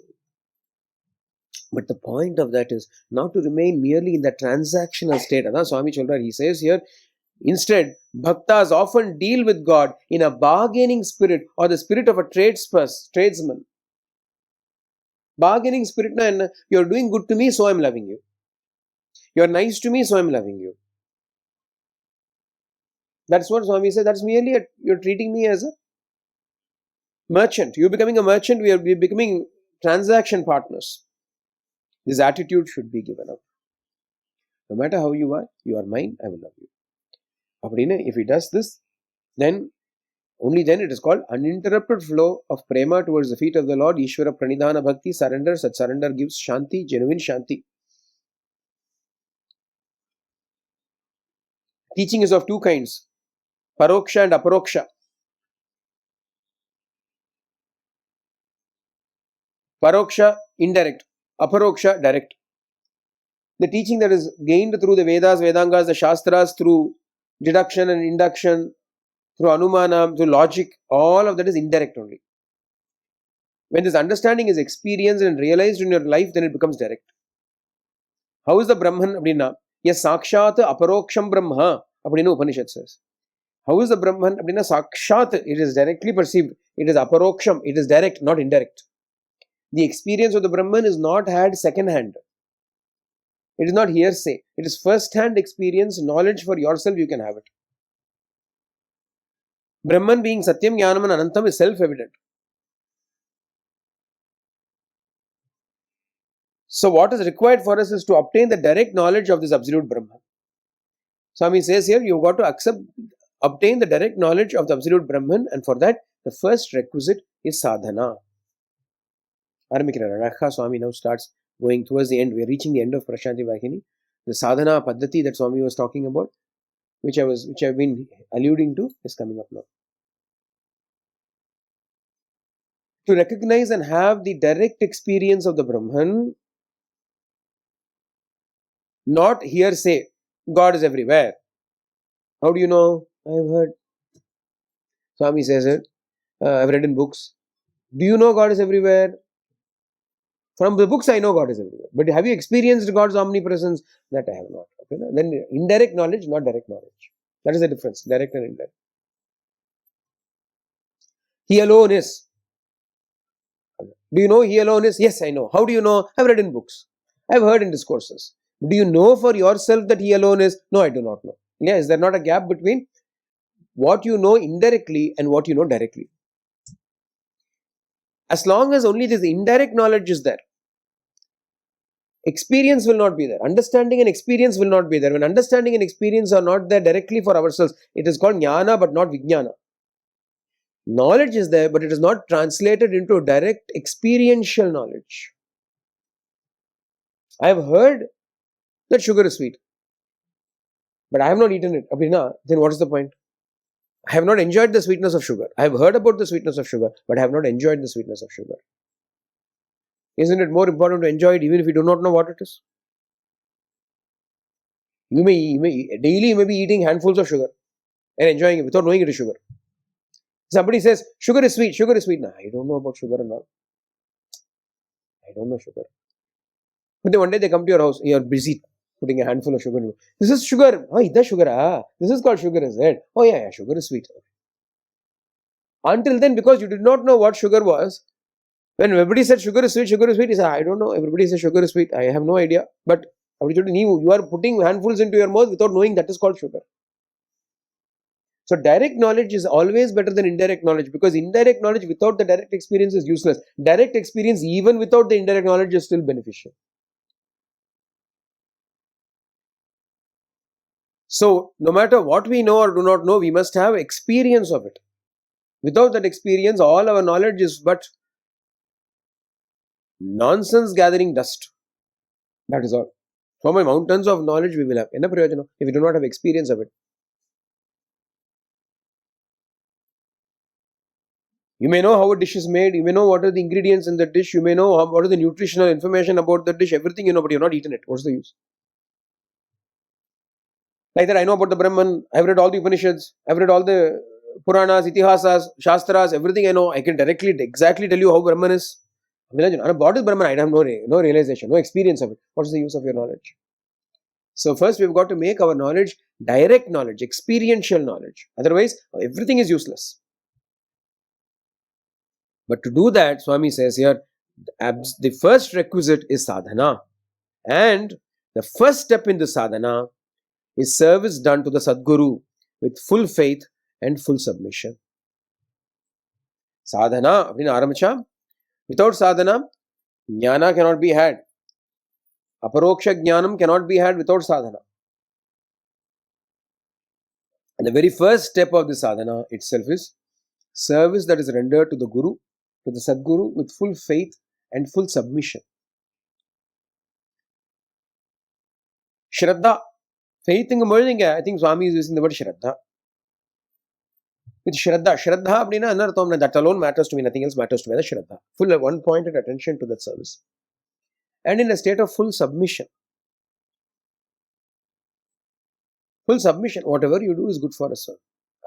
But the point of that is not to remain merely in the transactional state. Swami Cholra, he says here, instead, bhaktas often deal with God in a bargaining spirit or the spirit of a tradesman. Bargaining spirit, you're doing good to me, so I'm loving you. You're nice to me, so I'm loving you. That's what Swami said. That's merely you're treating me as a merchant. You're becoming a merchant, we're becoming transaction partners. This attitude should be given up. No matter how you are mine, I will love you. If he does this, then Only then it is called uninterrupted flow of prema towards the feet of the Lord. Ishvara pranidhana bhakti, surrender. Such surrender gives shanti, genuine shanti. Teaching is of two kinds, paroksha and aparoksha. Paroksha, indirect. Aparoksha, direct. The teaching that is gained through the Vedas, Vedangas, the Shastras, through deduction and induction, through Anumana, through logic, all of that is indirect only. When this understanding is experienced and realized in your life, then it becomes direct. How is the Brahman? Abdina? Yes, Sakshat Aparoksham Brahma. Abdina Upanishad says. How is the Brahman? Abdina Sakshat. It is directly perceived. It is Aparoksham. It is direct, not indirect. The experience of the Brahman is not had second hand. It is not hearsay. It is first hand experience, knowledge for yourself, you can have it. Brahman being Satyam, Jnanam and Anantam is self-evident. So what is required for us is to obtain the direct knowledge of this absolute Brahman. Swami says here, you've got to obtain the direct knowledge of the absolute Brahman, and for that, the first requisite is sadhana. Radha Swami now starts going towards the end. We are reaching the end of Prasanthi Vahini. The sadhana paddhati that Swami was talking about, which I've been alluding to, is coming up now. To recognize and have the direct experience of the Brahman, not hearsay, God is everywhere. How do you know? I've heard. Swami says it. I've read in books. Do you know God is everywhere? From the books I know God is everywhere. But have you experienced God's omnipresence? That I have not. Okay? Then indirect knowledge, not direct knowledge. That is the difference, direct and indirect. He alone is. Do you know He alone is? Yes, I know. How do you know? I've read in books. I've heard in discourses. Do you know for yourself that He alone is? No, I do not know. Yeah, is there not a gap between what you know indirectly and what you know directly? As long as only this indirect knowledge is there, experience will not be there. Understanding and experience will not be there. When understanding and experience are not there directly for ourselves, it is called jnana but not vijnana. Knowledge is there, but it is not translated into direct experiential knowledge. I have heard that sugar is sweet, but I have not eaten it. Then what is the point? I have not enjoyed the sweetness of sugar. I have heard about the sweetness of sugar, but I have not enjoyed the sweetness of sugar. Isn't it more important to enjoy it even if you do not know what it is? You may daily be eating handfuls of sugar and enjoying it without knowing it is sugar. Somebody says, sugar is sweet, sugar is sweet. No, I don't know about sugar and all. I don't know sugar. But then one day they come to your house, you are busy putting a handful of sugar in. This is sugar. Oh, this is sugar. This is called sugar, is it? Oh yeah, sugar is sweet. Until then, because you did not know what sugar was, when everybody said sugar is sweet, he said, I don't know. Everybody says sugar is sweet. I have no idea. But you are putting handfuls into your mouth without knowing that is called sugar. So direct knowledge is always better than indirect knowledge, because indirect knowledge without the direct experience is useless. Direct experience even without the indirect knowledge is still beneficial. So no matter what we know or do not know, we must have experience of it. Without that experience, all our knowledge is but nonsense gathering dust. That is all. How many mountains of knowledge we will have? Enna prayojana if we do not have experience of it. You may know how a dish is made, you may know what are the ingredients in the dish, you may know what is the nutritional information about the dish, everything you know, but you have not eaten it. What's the use? Like that, I know about the Brahman, I've read all the Upanishads, I've read all the Puranas, Itihasas, Shastras, everything I know, I can directly, exactly tell you how Brahman is. What is Brahman? I have no realization, no experience of it. What's the use of your knowledge? So first we've got to make our knowledge direct knowledge, experiential knowledge. Otherwise, everything is useless. But to do that, Swami says here, the first requisite is sadhana. And the first step in the sadhana is service done to the Sadguru with full faith and full submission. Sadhana, without sadhana, jnana cannot be had. Aparoksha jnanam cannot be had without sadhana. And the very first step of the sadhana itself is Service that is rendered to the Guru, to the Sadguru, with full faith and full submission. Shraddha. Faith in I think Swami is using the word Shraddha. With Shraddha. Shraddha, that alone matters to me, nothing else matters to me. That's Shraddha. Full one-pointed attention to that service. And in a state of full submission. Full submission. Whatever you do is good for us, sir.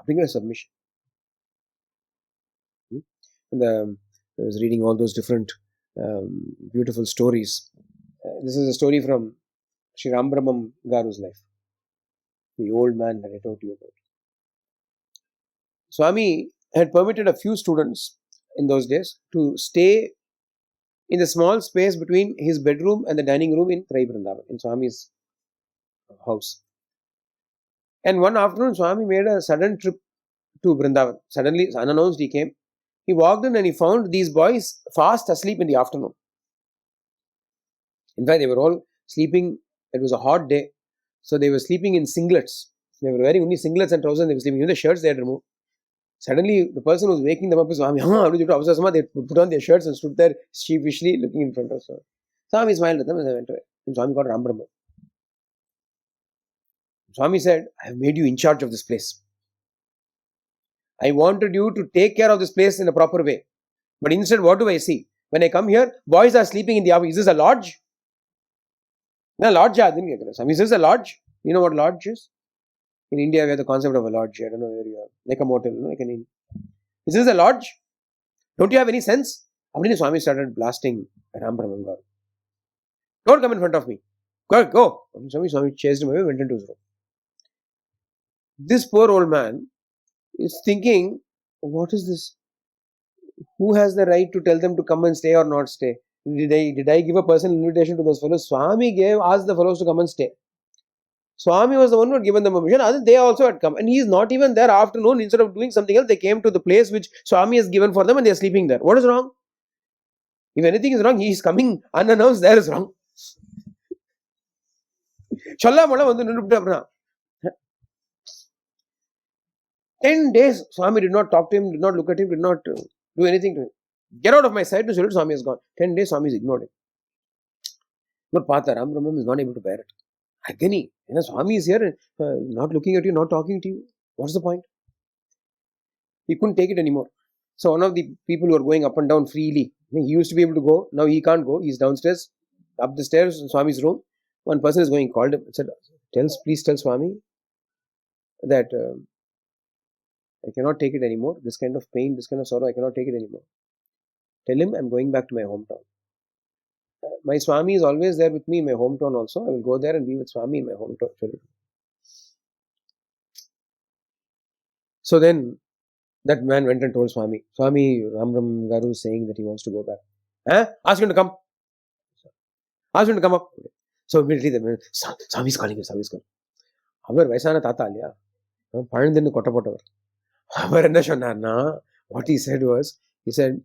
Bring a submission. I was reading all those different beautiful stories. This is a story from Sri Rambrahmam Garu's life. The old man that I told you about. Swami had permitted a few students in those days to stay in the small space between his bedroom and the dining room in Trai Vrindavan, in Swami's house. And one afternoon, Swami made a sudden trip to Vrindavan. Suddenly, unannounced, he came. He walked in and he found these boys fast asleep in the afternoon. In fact, they were all sleeping. It was a hot day. So they were sleeping in singlets. They were wearing only singlets and trousers. They were sleeping. Even the shirts they had removed. Suddenly, the person who was waking them up is Swami. They put on their shirts and stood there sheepishly looking in front of Swami. Swami smiled at them as I went away. And Swami got Rambrahma. Swami said, I have made you in charge of this place. I wanted you to take care of this place in a proper way. But instead, what do I see? When I come here, boys are sleeping in the office. Is this a lodge? No, lodge. Swami, is this a lodge? You know what lodge is? In India, we have the concept of a lodge. I don't know where you are. Like a motel, like an inn. Is this a lodge? Don't you have any sense? Swami started blasting Rambrahmam Garu. Don't come in front of me. Go. Swami chased him away, went into his room. This poor old man is thinking, what is this? Who has the right to tell them to come and stay or not stay? Did I give a personal invitation to those fellows? Swami asked the fellows to come and stay. Swami was the one who had given them permission. They also had come. And he is not even there afternoon. Instead of doing something else, they came to the place which Swami has given for them and they are sleeping there. What is wrong? If anything is wrong, he is coming unannounced. There is wrong. Challa mala vandu nirupta. 10 days, Swami did not talk to him, did not look at him, did not do anything to him. Get out of my sight, Swami is gone. 10 days, Swami is ignored him. But Pata Rambrahmam is not able to bear it. Agony. Swami is here, not looking at you, not talking to you. What's the point? He couldn't take it anymore. So one of the people who are going up and down freely, he used to be able to go, now he can't go. He's downstairs, up the stairs in Swami's room. One person is going, called him, said, please tell Swami that I cannot take it anymore. This kind of pain, this kind of sorrow, I cannot take it anymore. Tell him I'm going back to my hometown. My Swami is always there with me in my hometown also. I will go there and be with Swami in my hometown. So then, that man went and told Swami, Rambrahmam Garu is saying that he wants to go back. Ask him to come. Ask him to come up. So immediately the man, Swami is calling him, Swami is calling. Avar Vaisana Tata Alya. Panandinu Kottapottavar. What he said was, he said,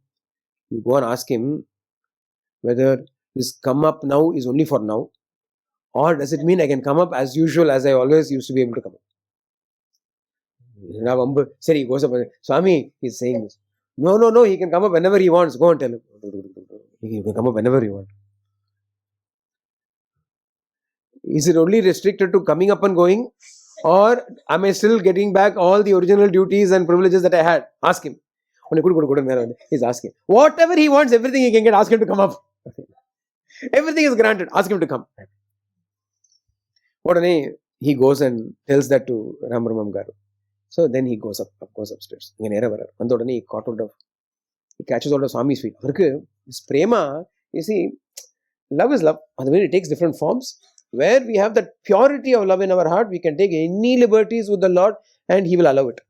you go and ask him whether this come up now is only for now, or does it mean I can come up as usual, as I always used to be able to come up. Said he goes up and Swami is saying this. No, he can come up whenever he wants. Go and tell him. He can come up whenever he wants. Is it only restricted to coming up and going? Or am I still getting back all the original duties and privileges that I had? Ask him. He's asking. Whatever he wants, everything he can get, ask him to come up. Everything is granted. Ask him to come. He goes and tells that to Rambrahmam Garu. So then he goes upstairs. He catches hold of Swami's feet. This prema, you see, love is love. It takes different forms. Where we have that purity of love in our heart, we can take any liberties with the Lord and He will allow it.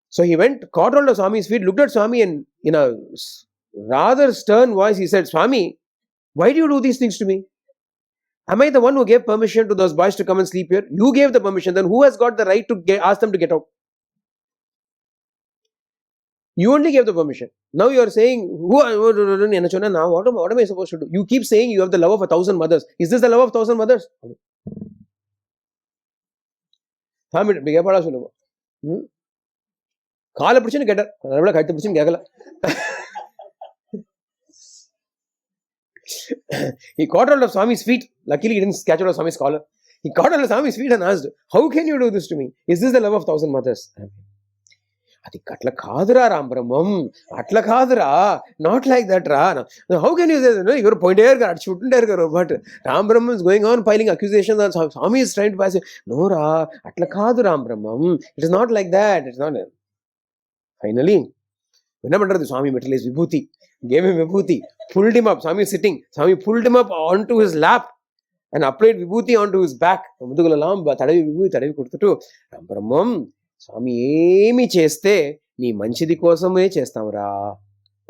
So he went, caught hold of Swami's feet, looked at Swami and in a rather stern voice, he said, Swami, why do you do these things to me? Am I the one who gave permission to those boys to come and sleep here? You gave the permission, then who has got the right to ask them to get out? You only gave the permission. Now you are saying, now what am I supposed to do? You keep saying you have the love of 1,000 mothers. Is this the love of 1,000 mothers? காலை பிடிச்சுன்னு கேட்டார், அதனால கழுத்து பிடிச்சுன்னு கேட்கல. He caught hold of Swami's feet. Luckily, he didn't catch hold of Swami's collar. He caught hold of Swami's feet and asked, "How can you do this to me? Is this the love of thousand mothers?" అది అట్లా కాదురా రామబ్రహ్మం, అట్లా కాదురా, not like that రా. How can you say ఇవరు పోయింటారు కదా, అటు చుట్టుంటారు కదా. But Ramabrahmam is going on piling accusation. Swami is trying to pass. No రా, అట్లా కాదు Ramabrahmam, it is not like that, it's not. Finally என்ன பண்றது, Swami metallise vibhuti, gave him vibhuti, pulled him up. Swami is sitting. Swami pulled him up onto his lap and applied vibhuti onto his back. ముదుగులలాం తడవి విభూతి తడవి కొడుతూ, రామబ్రహ్మం స్వామి ఏమి చేస్తే నీ మంచిది కోసమే చేస్తాంరా.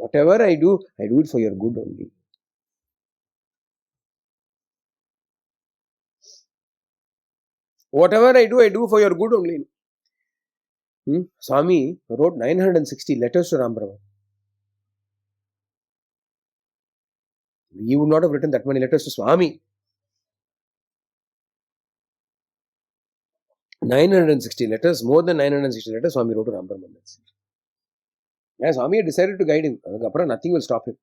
Whatever I do it for your good only. Whatever I do for your good only. Swami wrote 960 letters to Ram Brahma. He would not have written that many letters to Swami. 960 letters, more than 960 letters Swami wrote to Ram Brahma. Yeah, Swami had decided to guide him. Nothing will stop him.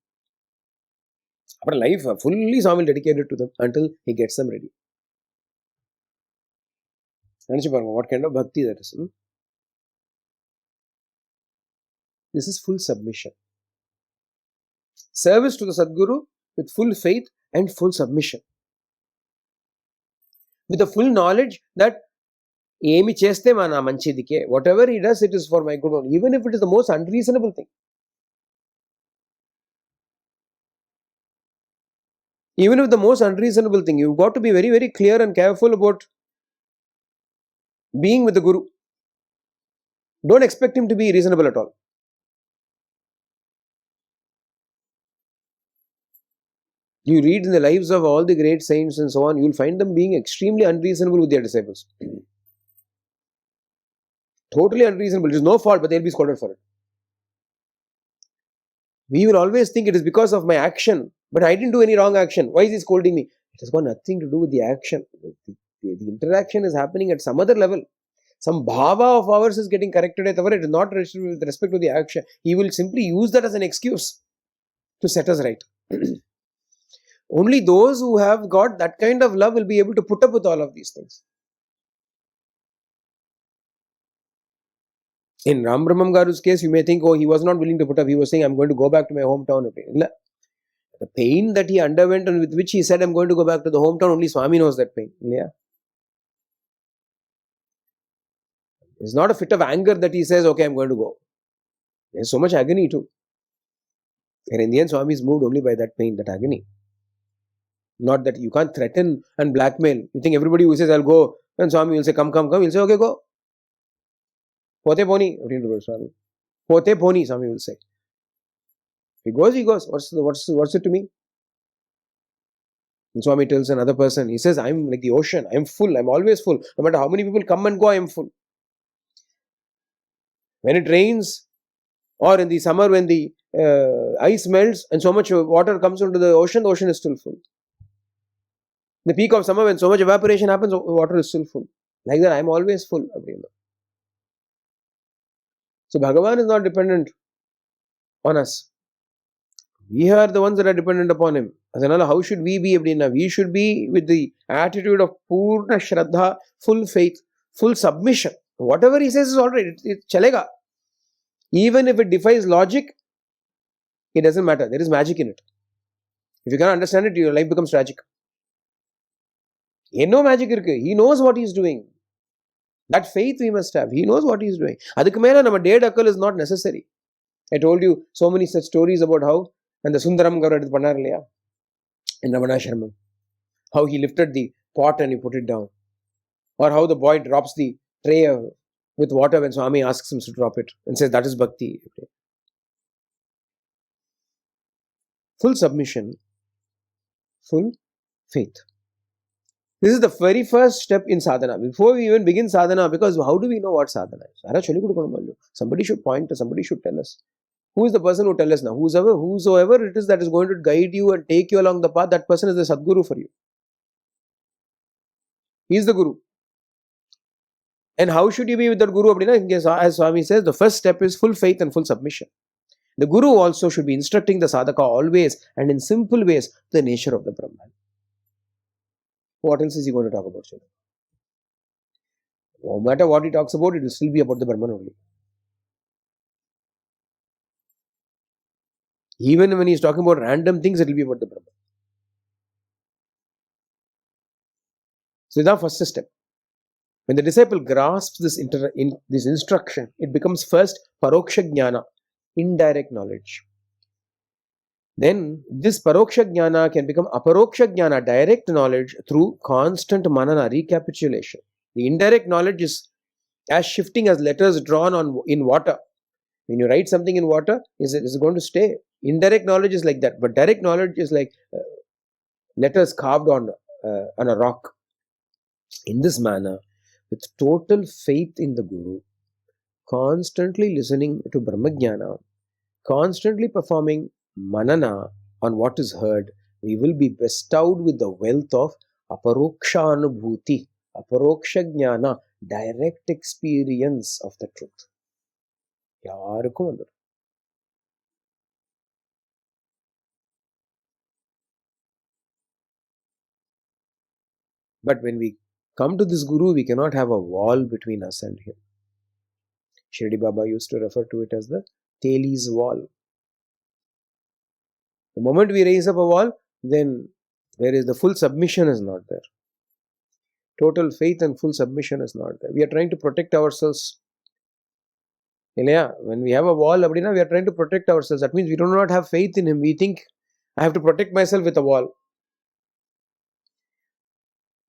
After life, fully Swami will dedicate it to them until he gets them ready. What kind of bhakti that is? This is full submission. Service to the Sadguru with full faith and full submission. With the full knowledge that ఏమి చేస్తే మన మంచిదికే, whatever he does, it is for my good only, even if it is the most unreasonable thing. Even if the most unreasonable thing, you've got to be very, very clear and careful about being with the Guru. Don't expect him to be reasonable at all. You read in the lives of all the great saints and so on, you'll find them being extremely unreasonable with their disciples. Totally unreasonable. It is no fault, but they'll be scolded for it. We will always think it is because of my action, but I didn't do any wrong action. Why is he scolding me? It has got nothing to do with the action. The interaction is happening at some other level. Some bhava of ours is getting corrected at our, it is not with respect to the action. He will simply use that as an excuse to set us right. Only those who have got that kind of love will be able to put up with all of these things. In Ram Brahmam Garu's case, you may think, oh, he was not willing to put up. He was saying, I'm going to go back to my hometown. The pain that he underwent and with which he said, I'm going to go back to the hometown, only Swami knows that pain. Yeah. It's not a fit of anger that he says, okay, I'm going to go. There's so much agony too. And in the end, Swami is moved only by that pain, that agony. Not that you can't threaten and blackmail. You think everybody who says, I'll go, and Swami will say, come, he'll say, okay, go. Pote poni, Swami. Pote poni, Swami will say. He goes. What's it to me? And Swami tells another person, he says, I'm like the ocean. I'm full. I'm always full. No matter how many people come and go, I'm full. When it rains, or in the summer when the ice melts and so much water comes into the ocean is still full. The peak of summer, when so much evaporation happens, water is still full. Like that, I'm always full. So Bhagavan is not dependent on us. We are the ones that are dependent upon him. As another, how should we be? We should be with the attitude of Purna Shraddha, full faith, full submission. Whatever he says is alright. It chalega. Even if it defies logic, it doesn't matter. There is magic in it. If you cannot understand it, your life becomes tragic. No magic. He knows what he is doing. That faith we must have. He knows what he is doing. Adukku mela nama dedakkal is not necessary. I told you so many such stories about how, and the Sundaram Garu eduthu pannar illaya in Ramanasharamam, how he lifted the pot and he put it down, or how the boy drops the tray with water when Swami asks him to drop it and says that is bhakti. Full submission, full faith. This is the very first step in sadhana. Before we even begin sadhana, because how do we know what sadhana is? Somebody should point us, somebody should tell us. Who is the person who tells us now? Whosoever it is that is going to guide you and take you along the path, that person is the Sadguru for you. He is the Guru. And how should you be with that Guru? As Swami says, the first step is full faith and full submission. The Guru also should be instructing the sadhaka always and in simple ways the nature of the Brahman. What else is he going to talk about, children? No matter what he talks about, it will still be about the Brahman only. Even when he is talking about random things, it will be about the Brahman. So that's the first step. When the disciple grasps this instruction, it becomes first paroksha jnana, indirect knowledge. Then this paroksha jnana can become aparoksha jnana, direct knowledge through constant manana, recapitulation. The indirect knowledge is as shifting as letters drawn in water. When you write something in water, is it going to stay? Indirect knowledge is like that, but direct knowledge is like letters carved on a rock. In this manner, with total faith in the Guru, constantly listening to Brahmajnana, constantly performing manana on what is heard, we will be bestowed with the wealth of aparoksha anubhuti, aparoksha jnana, direct experience of the truth. Yarukkum vandu. But when we come to this Guru, we cannot have a wall between us and him. Shirdi Baba used to refer to it as the Teli's wall. The moment we raise up a wall, then there is the full submission is not there. Total faith and full submission is not there. We are trying to protect ourselves. When we have a wall, we are trying to protect ourselves. That means we do not have faith in him. We think, I have to protect myself with a wall.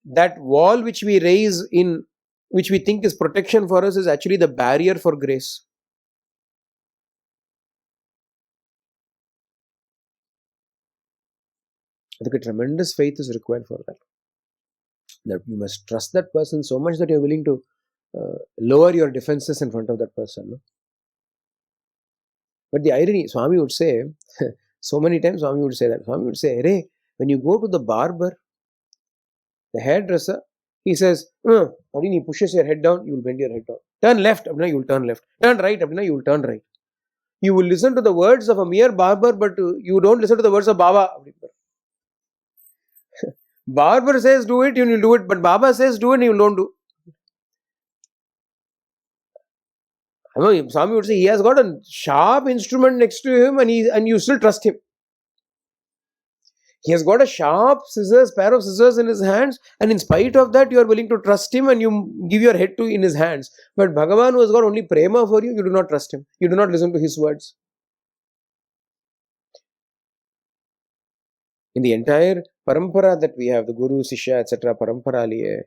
That wall which we raise in, which we think is protection for us, is actually the barrier for grace. I think a tremendous faith is required for that. That you must trust that person so much that you are willing to lower your defenses in front of that person. No? But the irony, Swami would say, so many times Swami would say that. Swami would say, Hey, when you go to the barber, the hairdresser, he says, he pushes your head down, you will bend your head down. Turn left, you will turn left. Turn right, you will turn right. You will listen to the words of a mere barber, but you don't listen to the words of Baba. Barber says do it, you will do it, but Baba says do it, you don't do. Swami would say he has got a sharp instrument next to him and you still trust him. He has got a sharp pair of scissors in his hands, and in spite of that, you are willing to trust him and you give your head in his hands. But Bhagavan, who has got only prema for you, you do not trust him. You do not listen to his words. In the entire parampara that we have, the Guru, Sishya, etc., parampara liye,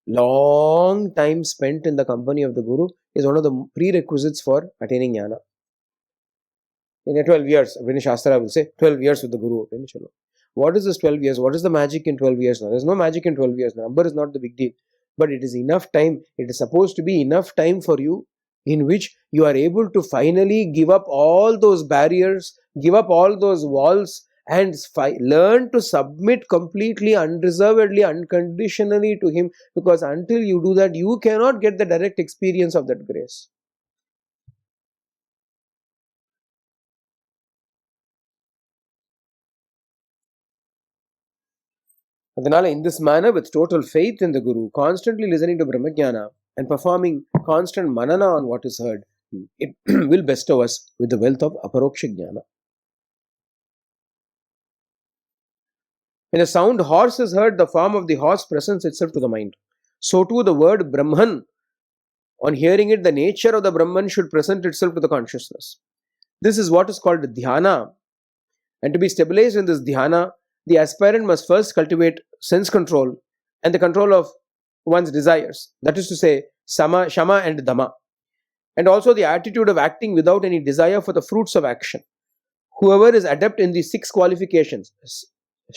long time spent in the company of the Guru is one of the prerequisites for attaining jnana. In 12 years, when Shastra will say 12 years with the Guru. What is this 12 years? What is the magic in 12 years now? There is no magic in 12 years. The number is not the big deal. But it is enough time. It is supposed to be enough time for you in which you are able to finally give up all those barriers, give up all those walls, and learn to submit completely, unreservedly, unconditionally to him. Because until you do that, you cannot get the direct experience of that grace. Adhanala, in this manner, with total faith in the Guru, constantly listening to Brahmajnana and performing constant manana on what is heard, it will bestow us with the wealth of aparoksha jnana. When a sound horse is heard, the form of the horse presents itself to the mind. So too the word Brahman, on hearing it, the nature of the Brahman should present itself to the consciousness. This is what is called dhyana. And to be stabilized in this dhyana, the aspirant must first cultivate sense control and the control of one's desires. That is to say, sama, shama and dhamma. And also the attitude of acting without any desire for the fruits of action. Whoever is adept in these 6 qualifications,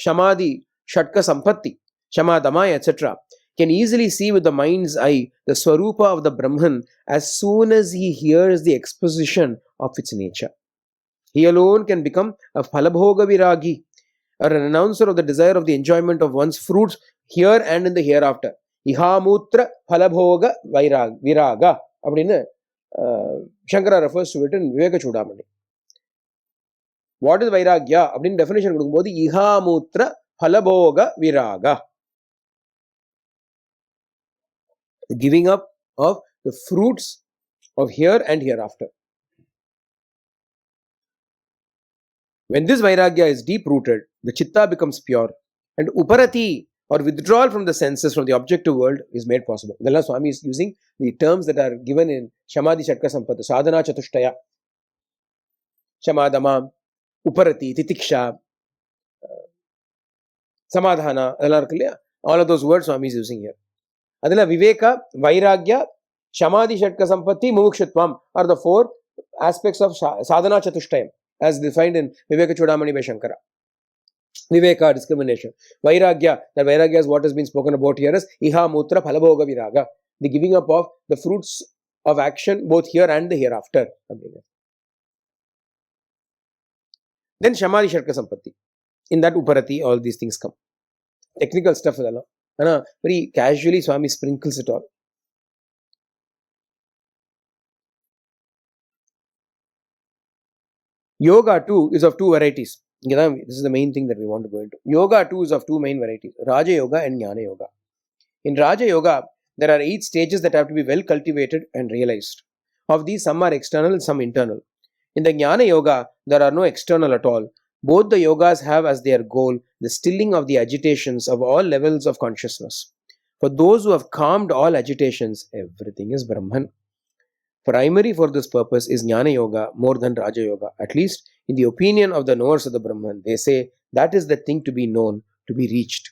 shamadhi, shatka sampatti, shama, dhamma, etc., can easily see with the mind's eye the swarupa of the Brahman as soon as he hears the exposition of its nature. He alone can become a phalabhoga viragi, or an announcer of the desire of the enjoyment of one's fruits here and in the hereafter. Ihamutra phalabhoga viraga. Shankara refers to it in Viveka Chudamani. What is Vairagya? Definition Ihamutra phalabhoga viraga. The giving up of the fruits of here and hereafter. When this Vairagya is deep rooted, the Chitta becomes pure, and Uparati, or withdrawal from the senses, from the objective world, is made possible. Dalla Swami is using the terms that are given in Shamadhi Shatka Sampata, Sadhana Chatushtaya, Shamadama, Uparati, Titiksha, Samadhana, all of those words Swami is using here. Adala Viveka, Vairagya, Shamadhi Shatka Sampatti, Mumukshutvam are the four aspects of Sadhana Chatushtayam as defined in Viveka Chudamani by Shankara. Viveka, discrimination. Vairagya, that Vairagya is what has been spoken about here as Iha Mutra Phalabhoga Viraga, the giving up of the fruits of action both here and the hereafter. Then Shamadhi Shatka Sampatti. In that Uparati, all these things come. Technical stuff. Very casually Swami sprinkles it all. Yoga too is of two varieties. This is the main thing that we want to go into. Yoga too is of two main varieties, Raja Yoga and Jnana Yoga. In Raja Yoga, there are 8 stages that have to be well cultivated and realized. Of these, some are external and some internal. In the Jnana Yoga, there are no external at all. Both the yogas have as their goal the stilling of the agitations of all levels of consciousness. For those who have calmed all agitations, everything is Brahman. Primary for this purpose is Jnana Yoga more than Raja Yoga. At least in the opinion of the knowers of the Brahman, they say that is the thing to be known, to be reached.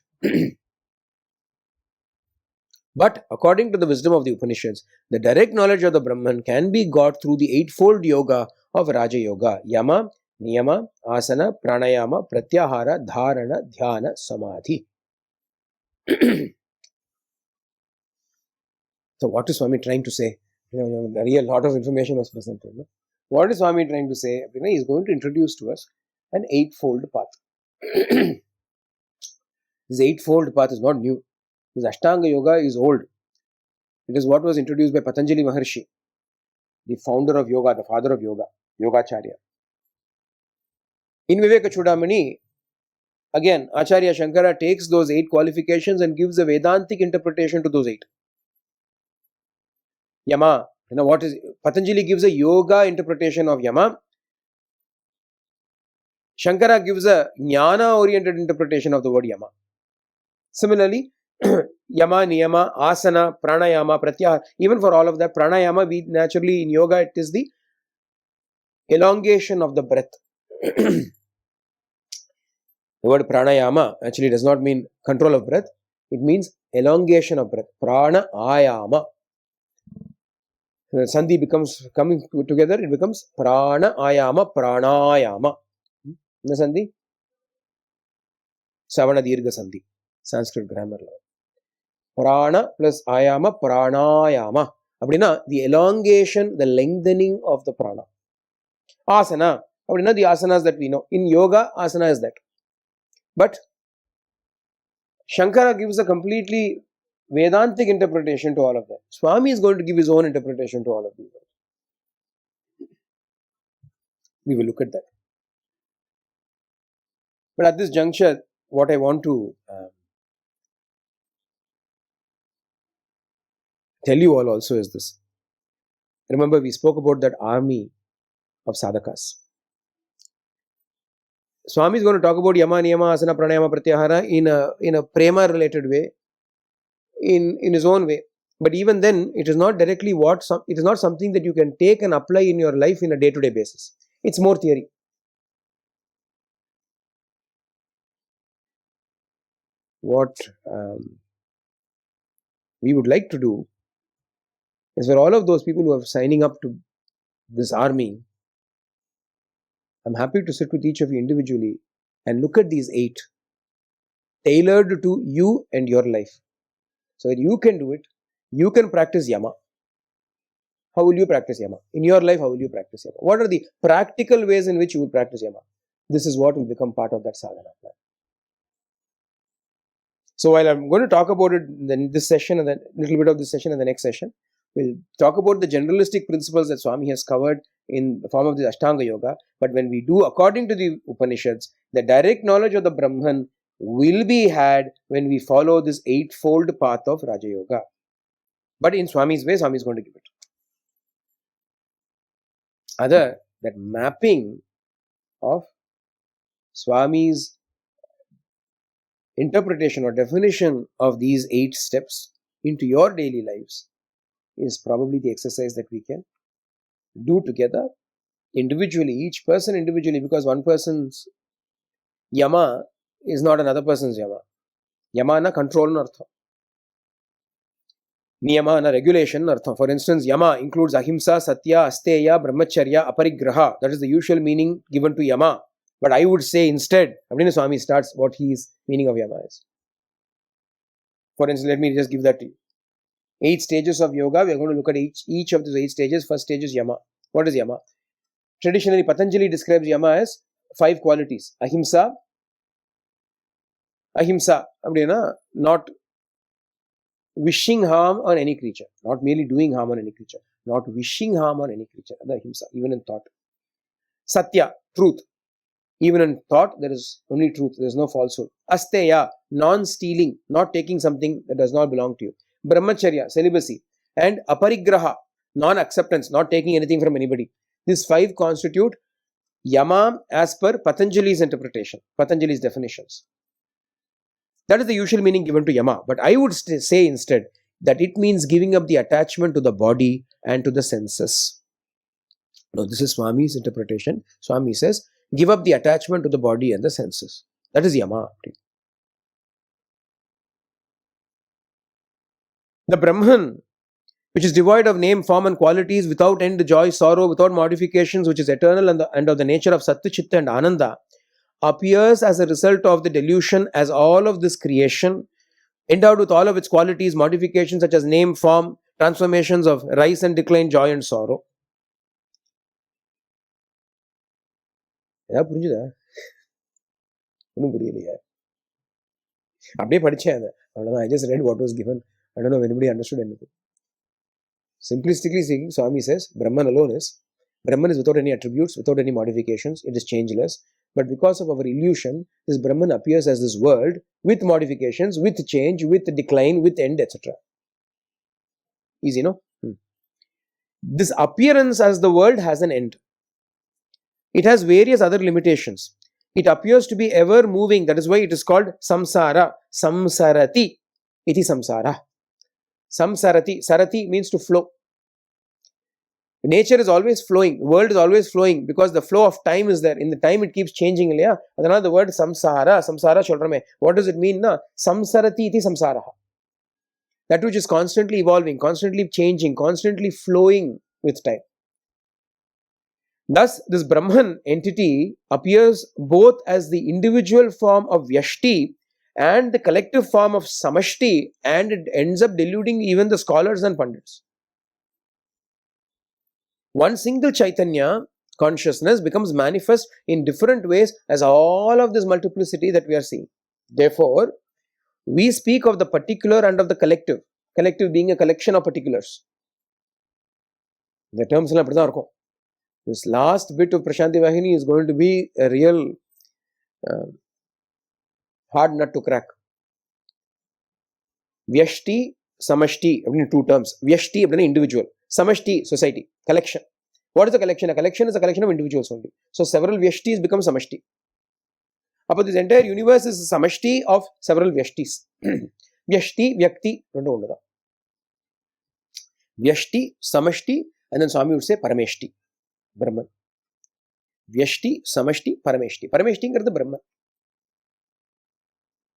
But according to the wisdom of the Upanishads, the direct knowledge of the Brahman can be got through the 8-fold yoga of Raja Yoga: Yama, Niyama, Asana, Pranayama, Pratyahara, Dharana, Dhyana, Samadhi. So what is Swami trying to say? A lot of information was presented. What is Swami trying to say? He is going to introduce to us an 8-fold path. This 8-fold path is not new. This Ashtanga Yoga is old. It is what was introduced by Patanjali Maharshi, the founder of yoga, the father of yoga, Yogacharya. In Viveka Chudamani, again, Acharya Shankara takes those 8 qualifications and gives a Vedantic interpretation to those 8. Yama, what is Patanjali gives a yoga interpretation of Yama. Shankara gives a jnana oriented interpretation of the word Yama. Similarly, Yama, Niyama, Asana, Pranayama, Pratyahara, even for all of that, Pranayama, we naturally in yoga, it is the elongation of the breath. The word Pranayama actually does not mean control of breath, it means elongation of breath. Prana Ayama. Sandhi becomes coming together, it becomes Prana Ayama, Pranayama. The Sandhi? Savana Dirgha Sandhi, Sanskrit grammar. Prana plus Ayama, Pranayama. The elongation, the lengthening of the prana. Asana. The asanas that we know. In yoga, asana is that. But Shankara gives a completely Vedantic interpretation to all of that. Swami is going to give his own interpretation to all of these. We will look at that. But at this juncture, what I want to tell you all also is this. Remember, we spoke about that army of sadhakas. Swami is going to talk about Yama, Niyama, Asana, Pranayama, Pratyahara in a prema related way, in his own way. But even then, it is not directly it is not something that you can take and apply in your life in a day-to-day basis. It's more theory. What we would like to do is for all of those people who are signing up to this army, I'm happy to sit with each of you individually and look at these 8 tailored to you and your life so that you can do it. You can practice Yama. How will you practice Yama? In your life, how will you practice Yama? What are the practical ways in which you will practice Yama? This is what will become part of that sadhana plan. So while I'm going to talk about it in this session and then a little bit of this session and the next session, we'll talk about the generalistic principles that Swami has covered in the form of the Ashtanga Yoga. But when we do according to the Upanishads, the direct knowledge of the Brahman will be had when we follow this eightfold path of Raja Yoga. But in Swami's way, Swami is going to give it. That mapping of Swami's interpretation or definition of these 8 steps into your daily lives is probably the exercise that we can do together, individually, each person individually, because one person's yama is not another person's yama. Yama na control na artha. Niyama na regulation na artha. For instance, yama includes ahimsa, satya, asteya, brahmacharya, aparigraha. That is the usual meaning given to yama. But I would say instead, Abhinay Swami starts what his meaning of yama is. For instance, let me just give that to you. 8 stages of yoga. We are going to look at each of these 8 stages. First stage is yama. What is yama? Traditionally, Patanjali describes yama as 5 qualities. Ahimsa, not wishing harm on any creature, not merely doing harm on any creature, not wishing harm on any creature. The ahimsa, even in thought. Sathya, truth. Even in thought, there is only truth. There is no falsehood. Asteya, non-stealing, not taking something that does not belong to you. Brahmacharya, celibacy. And aparigraha, non-acceptance, not taking anything from anybody. These 5 constitute yama as per Patanjali's interpretation, Patanjali's definitions. That is the usual meaning given to yama. But I would say instead that it means giving up the attachment to the body and to the senses. Now, this is Swami's interpretation. Swami says, give up the attachment to the body and the senses. That is yama. The Brahman, which is devoid of name, form and qualities, without end, joy, sorrow, without modifications, which is eternal and of the nature of Sattva, Chitta and Ananda, appears as a result of the delusion as all of this creation, endowed with all of its qualities, modifications such as name, form, transformations of rise and decline, joy and sorrow. ஏதாவது புரிஞ்சுதா? ஒன்றும் புரியலையா? அப்படியே படித்தேன் அதை. அவ்வளோதான். I just read what was given. I don't know if anybody understood anything. Simplistically speaking, Swami says, Brahman is without any attributes, without any modifications. It is changeless. But because of our illusion, this Brahman appears as this world with modifications, with change, with decline, with end, etc. Easy, no? This appearance as the world has an end. It has various other limitations. It appears to be ever moving. That is why it is called samsara. Samsarati. Iti samsara. Samsarati. Sarati means to flow. Nature is always flowing. The world is always flowing because the flow of time is there. In the time it keeps changing. That's the word samsara. Samsara solrame. What does it mean? Samsarati iti samsara. That which is constantly evolving, constantly changing, constantly flowing with time. Thus, this Brahman entity appears both as the individual form of Vyashti and the collective form of Samashti, and it ends up deluding even the scholars and Pandits. One single Chaitanya consciousness becomes manifest in different ways as all of this multiplicity that we are seeing. Therefore, we speak of the particular and of the collective. Collective being a collection of particulars. The terms are apdi. This last bit of Prasanthi Vahini is going to be a real hard nut to crack. Vyashti, Samashti, in 2 terms. Vyashti, individual. Samashti, society, collection. What is a collection? A collection is a collection of individuals only. So several Vyashtis become Samashti. But this entire universe is a Samashti of several Vyashtis. Vyashti, Vyakti, Vyashti, Samashti, and then Swami would say Parameshti. Brahman. Vyashti, Samashti, Parameshti. Parameshti is the Brahman.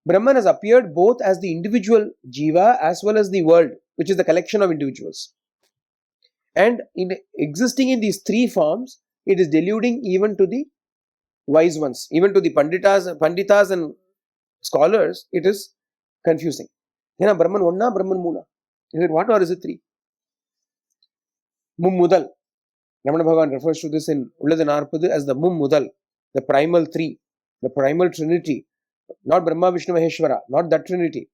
Brahman has appeared both as the individual Jiva as well as the world, which is the collection of individuals. And existing in these 3 forms, it is deluding even to the wise ones, even to the Panditas and scholars, it is confusing. Brahman 1, Brahman 3. Is it what or is it 3? Mummudal. Ramana Bhagavan refers to this in Ulladanarpadu as the Mummudal, the primal 3, the primal trinity. Not Brahma, Vishnu, Maheshwara, not that trinity.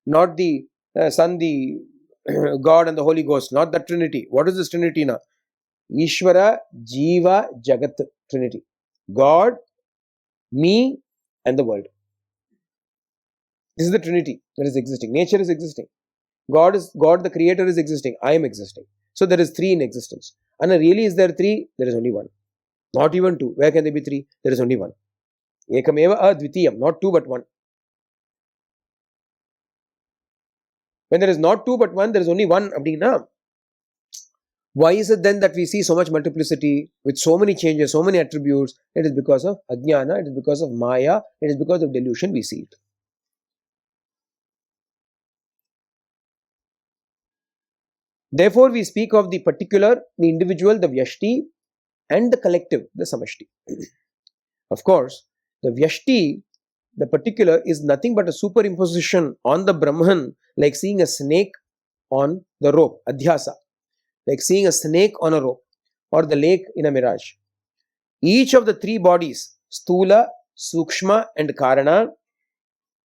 not the Son, the God and the Holy Ghost, not that Trinity. What is this Trinity now? Ishvara, Jiva, Jagat Trinity. God, me, and the world. This is the Trinity that is existing. Nature is existing. God, the Creator, is existing. I am existing. So there is three in existence. And really, is there three? There is only one. Not even two. Where can there be three? There is only one. Ekameva advitiyam. Not two but one. When there is not two but one, there is only one. Why is it then that we see so much multiplicity with so many changes, so many attributes? It is because of ajnana, it is because of maya, it is because of delusion we see it. Therefore, we speak of the particular, the individual, the vyashti, and the collective, the samashti. Of course, the vyashti, the particular, is nothing but a superimposition on the Brahman, like seeing a snake on the rope, adhyasa, like seeing a snake on a rope, or the lake in a mirage. Each of the three bodies, Sthula, Sukshma, and Karana,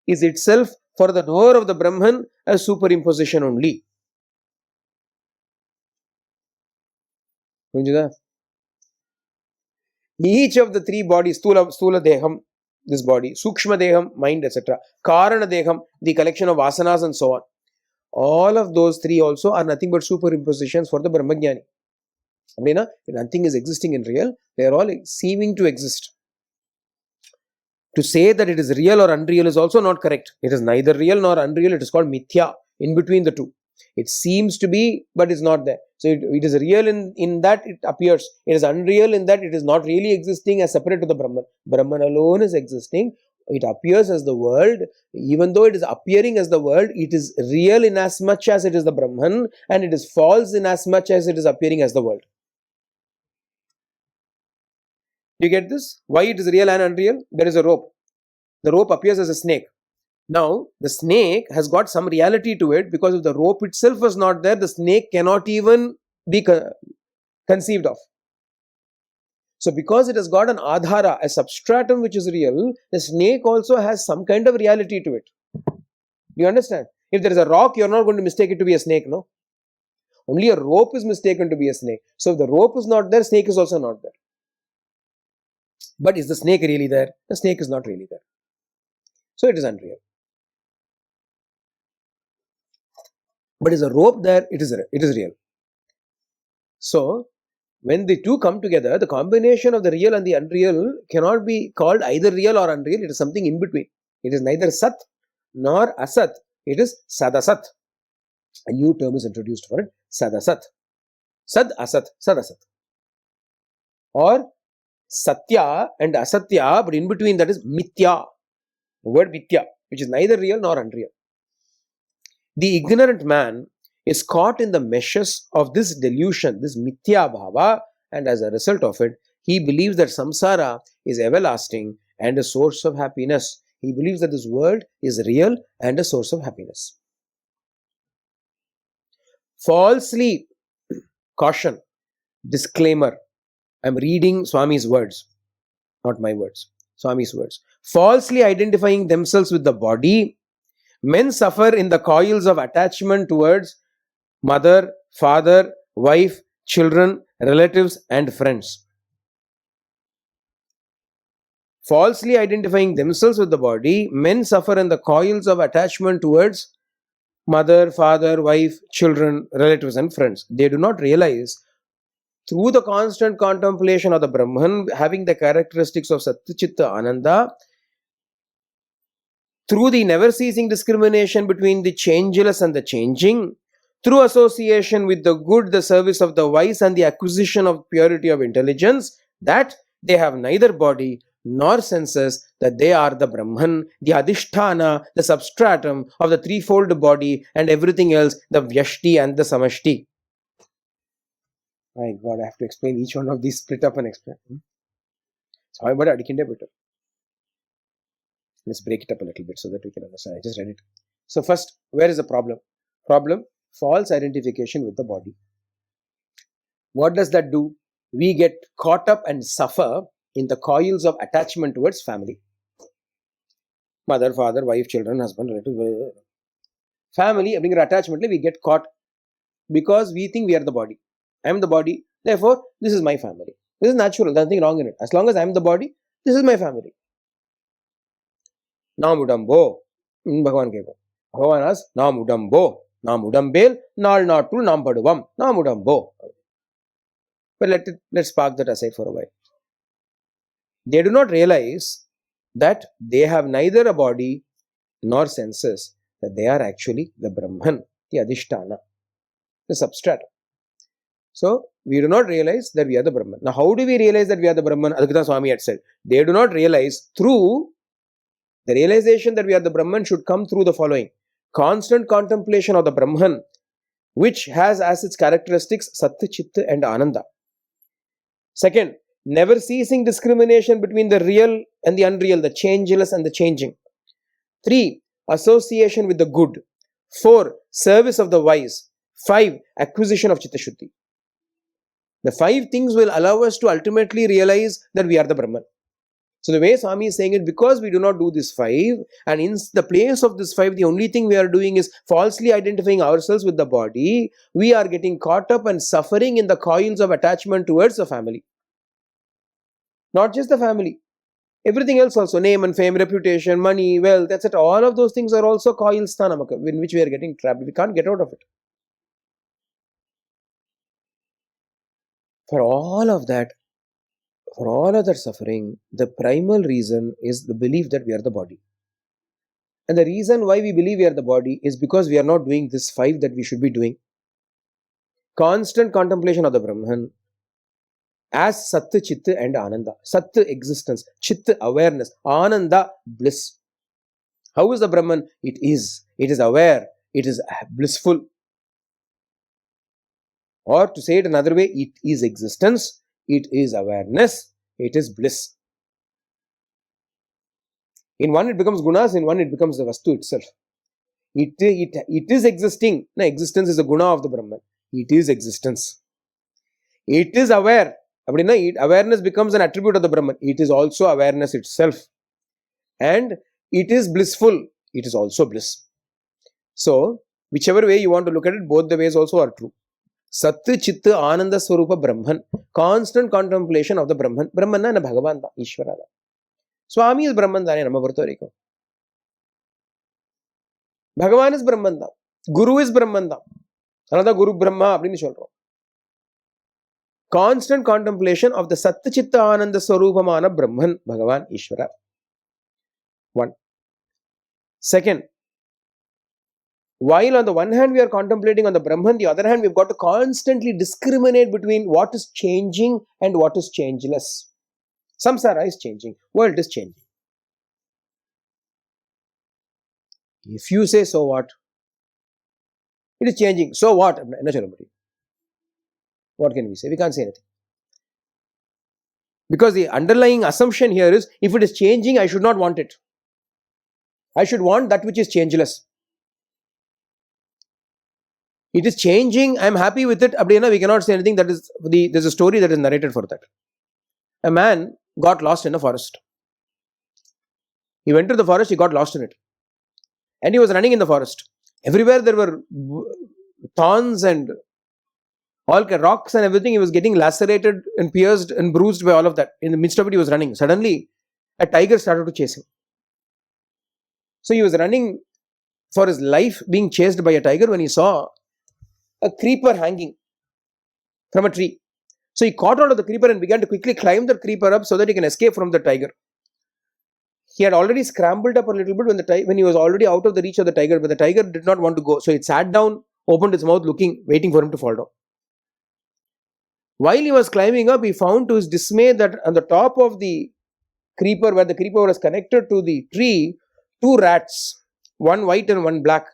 is itself for the knower of the Brahman a superimposition only. Each of the three bodies, Stula Deham, this body, Sukshma Deham, mind, etc., Karana Deham, the collection of vasanas and so on. All of those three also are nothing but superimpositions for the Brahmajnani. Nothing is existing in real, they are all seeming to exist. To say that it is real or unreal is also not correct. It is neither real nor unreal, it is called mithya, in between the two. It seems to be, but it's not there. So it is real in that it appears. It is unreal in that it is not really existing as separate to the Brahman. Brahman alone is existing. It appears as the world. Even though it is appearing as the world, it is real in as much as it is the Brahman, and it is false in as much as it is appearing as the world. Do you get this? Why it is real and unreal? There is a rope. The rope appears as a snake. Now, the snake has got some reality to it because if the rope itself was not there, the snake cannot even be conceived of. So, because it has got an adhara, a substratum which is real, the snake also has some kind of reality to it. You understand? If there is a rock, you are not going to mistake it to be a snake, no? Only a rope is mistaken to be a snake. So, if the rope is not there, snake is also not there. But is the snake really there? The snake is not really there. So, it is unreal. But is a rope there? It is real. So, when the two come together, the combination of the real and the unreal cannot be called either real or unreal. It is something in between. It is neither sat nor asat. It is sadasat. A new term is introduced for it. Sadasat. Sad asat. Sadasat. Or Sathya and asatya, but in between that is mithya. The word mithya, which is neither real nor unreal. The ignorant man is caught in the meshes of this delusion, this mithya bhava, and as a result of it, he believes that samsara is everlasting and a source of happiness. He believes that this world is real and a source of happiness. Falsely, caution, disclaimer, I'm reading Swami's words, not my words, Swami's words. Falsely identifying themselves with the body, men suffer in the coils of attachment towards mother, father, wife, children, relatives, and friends. Falsely identifying themselves with the body, men suffer in the coils of attachment towards mother, father, wife, children, relatives, and friends. They do not realize through the constant contemplation of the Brahman, having the characteristics of Sathya, Chitta, Ananda, through the never-ceasing discrimination between the changeless and the changing, through association with the good, the service of the wise, and the acquisition of purity of intelligence, that they have neither body nor senses, that they are the Brahman, the Adhisthana, the substratum of the threefold body, and everything else, the Vyashti and the Samashti. My God, I have to explain each one of these, split up and explain. So, how about it? Let's break it up a little bit so that we can understand. I just read it. So first, where is the problem? Problem, false identification with the body. What does that do? We get caught up and suffer in the coils of attachment towards family. Mother, father, wife, children, husband, relative. Family, அப்படிங்கிற attachment, we get caught because we think we are the body. I am the body, therefore, this is my family. This is natural, there's nothing wrong in it. As long as I am the body, this is my family. Namudambo, Bhagavan கேட்கும். Bhagavan asks, Namudambo, Namudambel, Nal Natul Nambaduvam, Namudambo. But let's park that aside for a while. They do not realize that they have neither a body nor senses, that they are actually the Brahman, the Adhishtana, the substratum. So, we do not realize that we are the Brahman. Now, how do we realize that we are the Brahman? Adhikata Swami had said, they do not realize through the realization that we are the Brahman should come through the following. Constant contemplation of the Brahman, which has as its characteristics Sathya, Chitta and Ananda. Second, never ceasing discrimination between the real and the unreal, the changeless and the changing. 3. Association with the good. 4. Service of the wise. 5. Acquisition of Chitta Shuddhi. The 5 things will allow us to ultimately realize that we are the Brahman. So the way Swami is saying it, because we do not do this 5, and in the place of this 5, the only thing we are doing is falsely identifying ourselves with the body, we are getting caught up and suffering in the coils of attachment towards the family. Not just the family. Everything else also, name and fame, reputation, money, wealth, etc. All of those things are also coils in which we are getting trapped. We can't get out of it. For all of that suffering, the primal reason is the belief that we are the body. And the reason why we believe we are the body is because we are not doing this 5 that we should be doing. Constant contemplation of the Brahman as Sathya, Chitta and Ananda. Sathya, existence. Chitta, awareness. Ananda, bliss. How is the Brahman? It is aware. It is blissful. Or to say it another way, it is existence. It is awareness, it is bliss. In one it becomes gunas, in one it becomes the vastu itself. It is existing. No, existence is a guna of the Brahman. It is existence. It is aware. Awareness becomes an attribute of the Brahman. It is also awareness itself. And it is blissful. It is also bliss. So, whichever way you want to look at it, both the ways also are true. Sattva, Chitta, Ananda, Swarupa, Brahman. Constant contemplation of the Brahman. Brahman na Bhagavan da, Ishvara da. Swami is Brahman da, nama Vartoriko. Bhagavan is Brahman da. Guru is Brahman da. Another Guru Brahma, apni solro. Constant contemplation of the Sattva, Chitta, Ananda, Swarupamana, Brahman, Bhagavan, Ishvara. 1. Second, while on the one hand we are contemplating on the Brahman, the other hand we've got to constantly discriminate between what is changing and what is changeless. Samsara is changing, world is changing. If you say, so what? It is changing, so what? What can we say? We can't say anything. Because the underlying assumption here is, if it is changing, I should not want it. I should want that which is changeless. It is changing, I am happy with it. We cannot say anything. There's a story that is narrated for that. A man got lost in a forest. He went to the forest, he got lost in it. And he was running in the forest. Everywhere there were thorns and all rocks and everything. He was getting lacerated and pierced and bruised by all of that. In the midst of it, he was running. Suddenly, a tiger started to chase him. So he was running for his life, being chased by a tiger, when he saw a creeper hanging from a tree. So he caught hold of the creeper and began to quickly climb the creeper up so that he can escape from the tiger. He had already scrambled up a little bit when he was already out of the reach of the tiger, but the tiger did not want to go. So it sat down, opened its mouth, waiting for him to fall down. While he was climbing up, he found to his dismay that on the top of the creeper, where the creeper was connected to the tree, 2 rats, one white and one black,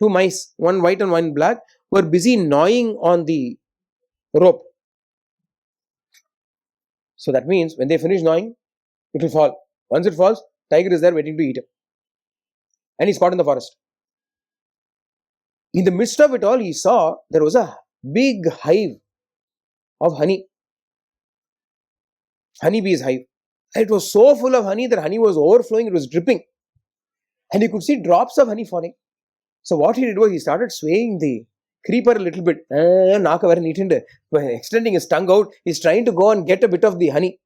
2 mice, one white and one black, were busy gnawing on the rope. So that means when they finish gnawing, it will fall. Once it falls, tiger is there waiting to eat him. And he's caught in the forest. In the midst of it all, he saw there was a big hive of honey. Honeybee's hive. And it was so full of honey that honey was overflowing, it was dripping. And he could see drops of honey falling. So what he did was he started swaying the creeper a little bit, extending his tongue out. He's trying to go and get a bit of the honey.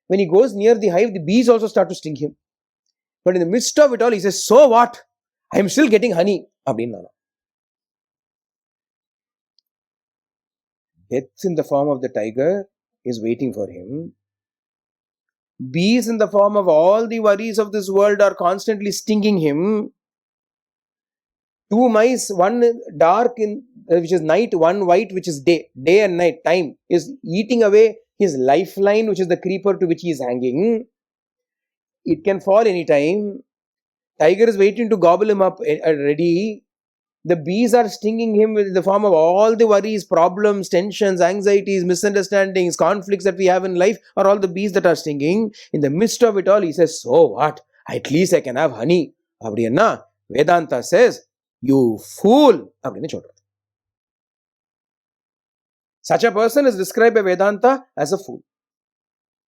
When he goes near the hive, the bees also start to sting him. But in the midst of it all, he says, so what? I am still getting honey. Death in the form of the tiger is waiting for him. Bees in the form of all the worries of this world are constantly stinging him. Two mice, one dark which is night, one white which is day. Day and night time is eating away his lifeline, which is the creeper to which he is hanging. It can fall anytime. Tiger is waiting to gobble him up ready. The bees are stinging him in the form of all the worries, problems, tensions, anxieties, misunderstandings, conflicts that we have in life are all the bees that are stinging. In the midst of it all, he says, so what? At least I can have honey. Abdiyanna, Vedanta says, you fool. Such a person is described by Vedanta as a fool.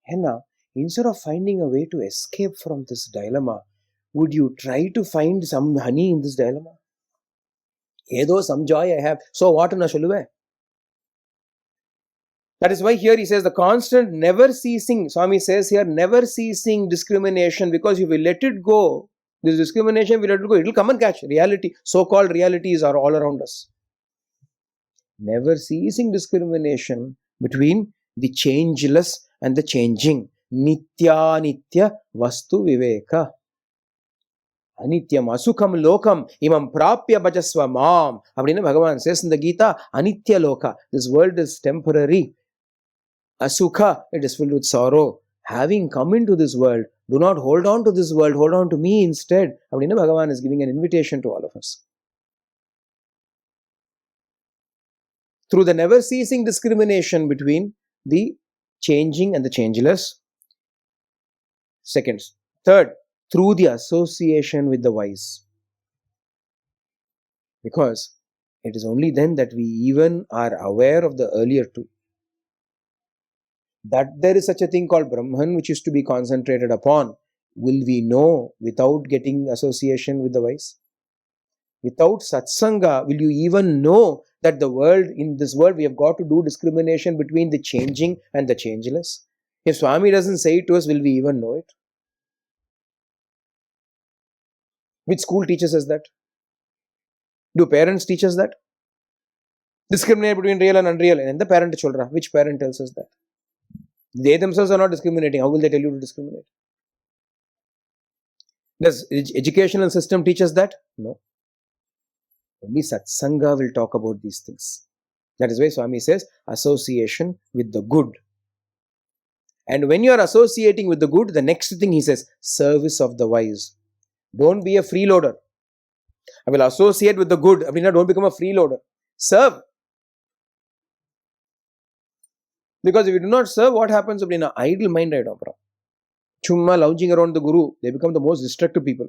Henna, instead of finding a way to escape from this dilemma, would you try to find some honey in this dilemma? Edo, some joy I have. So what na solluve? That is why here he says the constant, never ceasing, Swami says here, never ceasing discrimination, because if we let it go, this discrimination, we let it go, it will come and catch. Reality, so-called realities are all around us. Never ceasing discrimination between the changeless and the changing. Nitya nitya vastu viveka. Anityam asukam lokam imam prapya bhajasva mam. Abdina Bhagavan says in the Gita, Anitya loka. This world is temporary. Asukha, it is filled with sorrow. Having come into this world, do not hold on to this world, hold on to me instead. Abdina Bhagavan is giving an invitation to all of us. Through the never ceasing discrimination between the changing and the changeless. Second. Third, through the association with the wise. Because it is only then that we even are aware of the earlier two. That there is such a thing called Brahman which is to be concentrated upon. Will we know without getting association with the wise? Without satsanga, will you even know that the world, in this world, we have got to do discrimination between the changing and the changeless? If Swami doesn't say it to us, will we even know it? Which school teaches us that? Do parents teach us that? Discriminate between real and unreal. And the parent cholra. Which parent tells us that? They themselves are not discriminating. How will they tell you to discriminate? Does educational system teach us that? No. Only satsanga will talk about these things. That is why Swami says association with the good. And when you are associating with the good, the next thing he says, service of the wise. Don't be a freeloader. I will associate with the good. Don't become a freeloader. Serve. Because if you do not serve, what happens? Idle mind. Chumma lounging around the guru, they become the most destructive people.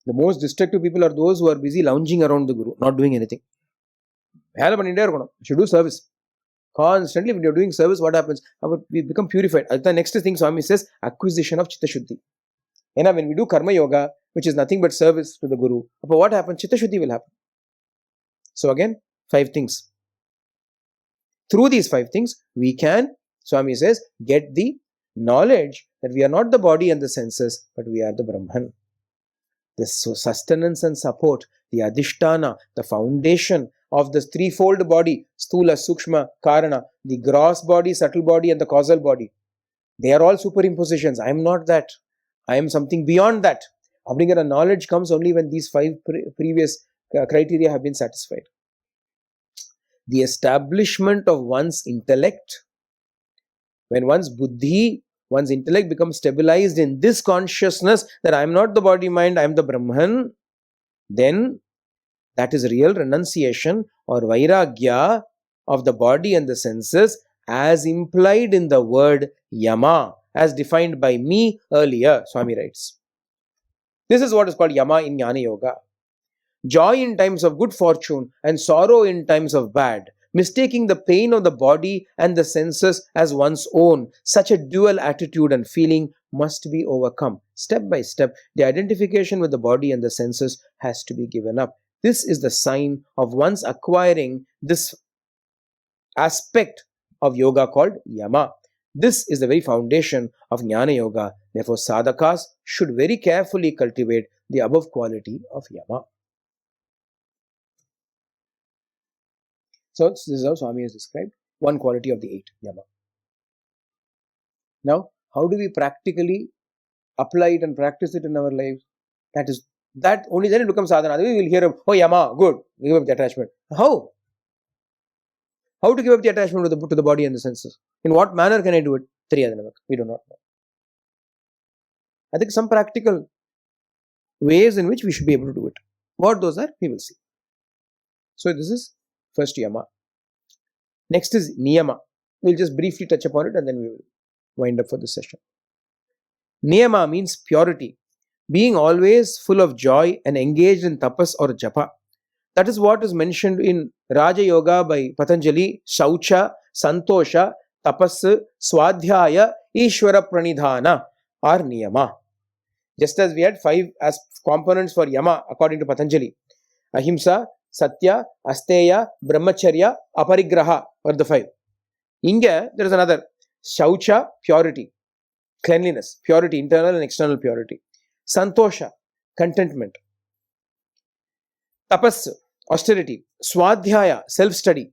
The most destructive people are those who are busy lounging around the guru, not doing anything. You should do service. Constantly, when you are doing service, what happens? We become purified. The next thing Swami says, acquisition of Chitta Shuddhi. When we do Karma Yoga, which is nothing but service to the Guru, but what happens? Chitta Shuddhi will happen. So again, 5 things. Through these 5 things, we can, Swami says, get the knowledge that we are not the body and the senses, but we are the Brahman. The sustenance and support, the adhishtana, the foundation of the threefold body, Sthula, Sukshma, Karana, the gross body, subtle body and the causal body. They are all superimpositions. I am not that. I am something beyond that. A knowledge comes only when these 5 previous criteria have been satisfied. The establishment of one's intellect, when one's buddhi, one's intellect becomes stabilized in this consciousness that I am not the body mind, I am the Brahman, then that is real renunciation or vairagya of the body and the senses as implied in the word yama, as defined by me earlier, Swami writes. This is what is called yama in Jnana Yoga. Joy in times of good fortune and sorrow in times of bad, mistaking the pain of the body and the senses as one's own. Such a dual attitude and feeling must be overcome. Step by step, the identification with the body and the senses has to be given up. This is the sign of one's acquiring this aspect of yoga called yama. This is the very foundation of Jnana Yoga. Therefore, sadhakas should very carefully cultivate the above quality of yama. So, this is how Swami has described one quality of the 8, yama. Now, how do we practically apply it and practice it in our lives? That only then it becomes sadhana. We will hear, oh, yama, good, give up the attachment. How? How to give up the attachment to the body and the senses? In what manner can I do it? We do not know. I think some practical ways in which we should be able to do it. What those are, we will see. So this is first yama. Next is niyama. We'll just briefly touch upon it and then we will wind up for this session. Niyama means purity, being always full of joy and engaged in tapas or japa. That is what is mentioned in Raja Yoga by Patanjali: Shaucha, Santosha, Tapas, Swadhyaya, Ishvara Pranidhana or Niyama. Just as we had 5 as components for Yama according to Patanjali: Ahimsa, Sathya, Asteya, Brahmacharya, Aparigraha were the 5. Inga, there is another: Shaucha, purity, cleanliness, purity, internal and external purity. Santosha, contentment. Tapas, austerity. Swadhyaya, self-study,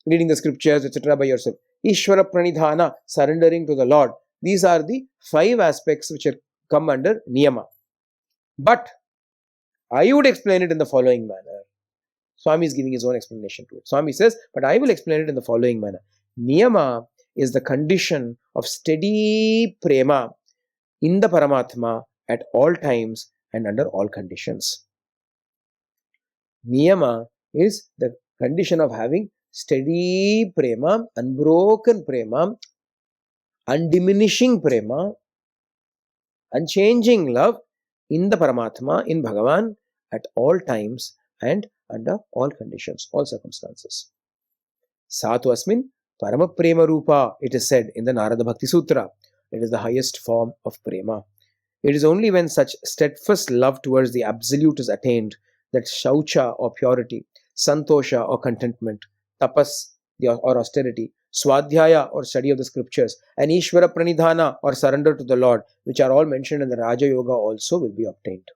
reading the scriptures, etc. by yourself. Ishvara Pranidhana, surrendering to the Lord. These are the 5 aspects which come under Niyama. But I would explain it in the following manner. Swami is giving his own explanation to it. Swami says, but I will explain it in the following manner. Niyama is the condition of steady prema in the Paramatma at all times and under all conditions. Niyama is the condition of having steady prema, unbroken prema, undiminishing prema, unchanging love in the Paramatma, in Bhagavan, at all times and under all conditions, all circumstances. Satu asmin parama prema rupa, it is said in the Narada Bhakti Sutra. It is the highest form of prema. It is only when such steadfast love towards the Absolute is attained that shaucha or purity, santosha or contentment, tapas or austerity, swadhyaya or study of the scriptures, and ishvara pranidhana or surrender to the Lord, which are all mentioned in the Raja Yoga, also will be obtained.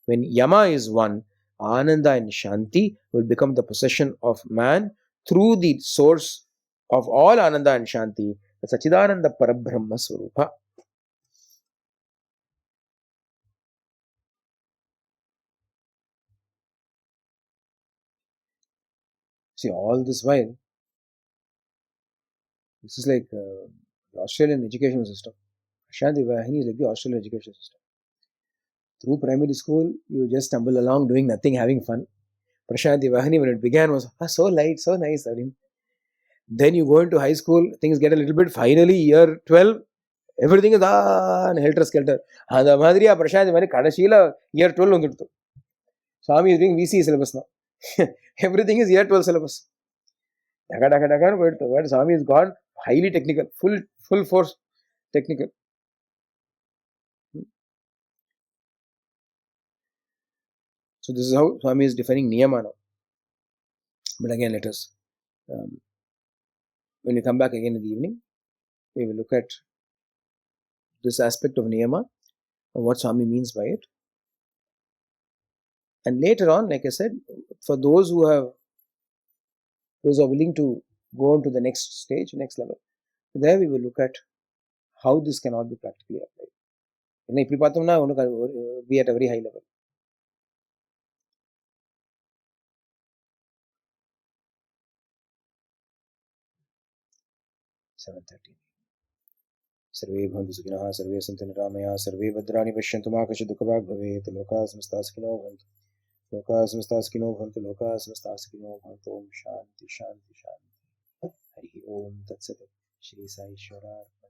When yama is won, ananda and shanti will become the possession of man through the source of all ananda and shanti, the Satchitananda Parabrahma Swarupa. See, all this while, this is like the Australian education system. Prasanthi Vahini is like the Australian education system. Through primary school, you just stumble along doing nothing, having fun. Prasanthi Vahini, when it began, was so light, so nice. I mean, then you go into high school, things get a little bit. Finally, year 12, everything is helter skelter. And the Madhriya Prasanthi Vahini, Kadashila, year 12. Swami is doing VC syllabus now. Everything is year 12 syllabus. But Swami is gone highly technical, full force technical. So this is how Swami is defining niyama now. But again, let us, when we come back again in the evening, we will look at this aspect of niyama and what Swami means by it. And later on, like I said, for those who are willing to go on to the next stage, next level, there we will look at how this cannot be practically applied. Be at a very high level. 7:30. सर्वे भवन्तु सुखिनः, सर्वे सन्तु निरामयाः, सर्वे भद्राणि पश्यन्तु मा कश्चित् दुःखभाग् भवेत्. लोकाः समस्ताः सुखिनो भवन्तु. लोकाः समस्ताः सुखिनो भवन्तु. लोकाः समस्ताः सुखिनो भवन्तु. ओम शांति शांति शांति. हरि ओम तत्सत्. श्री साईश्वरार्पणमस्तु.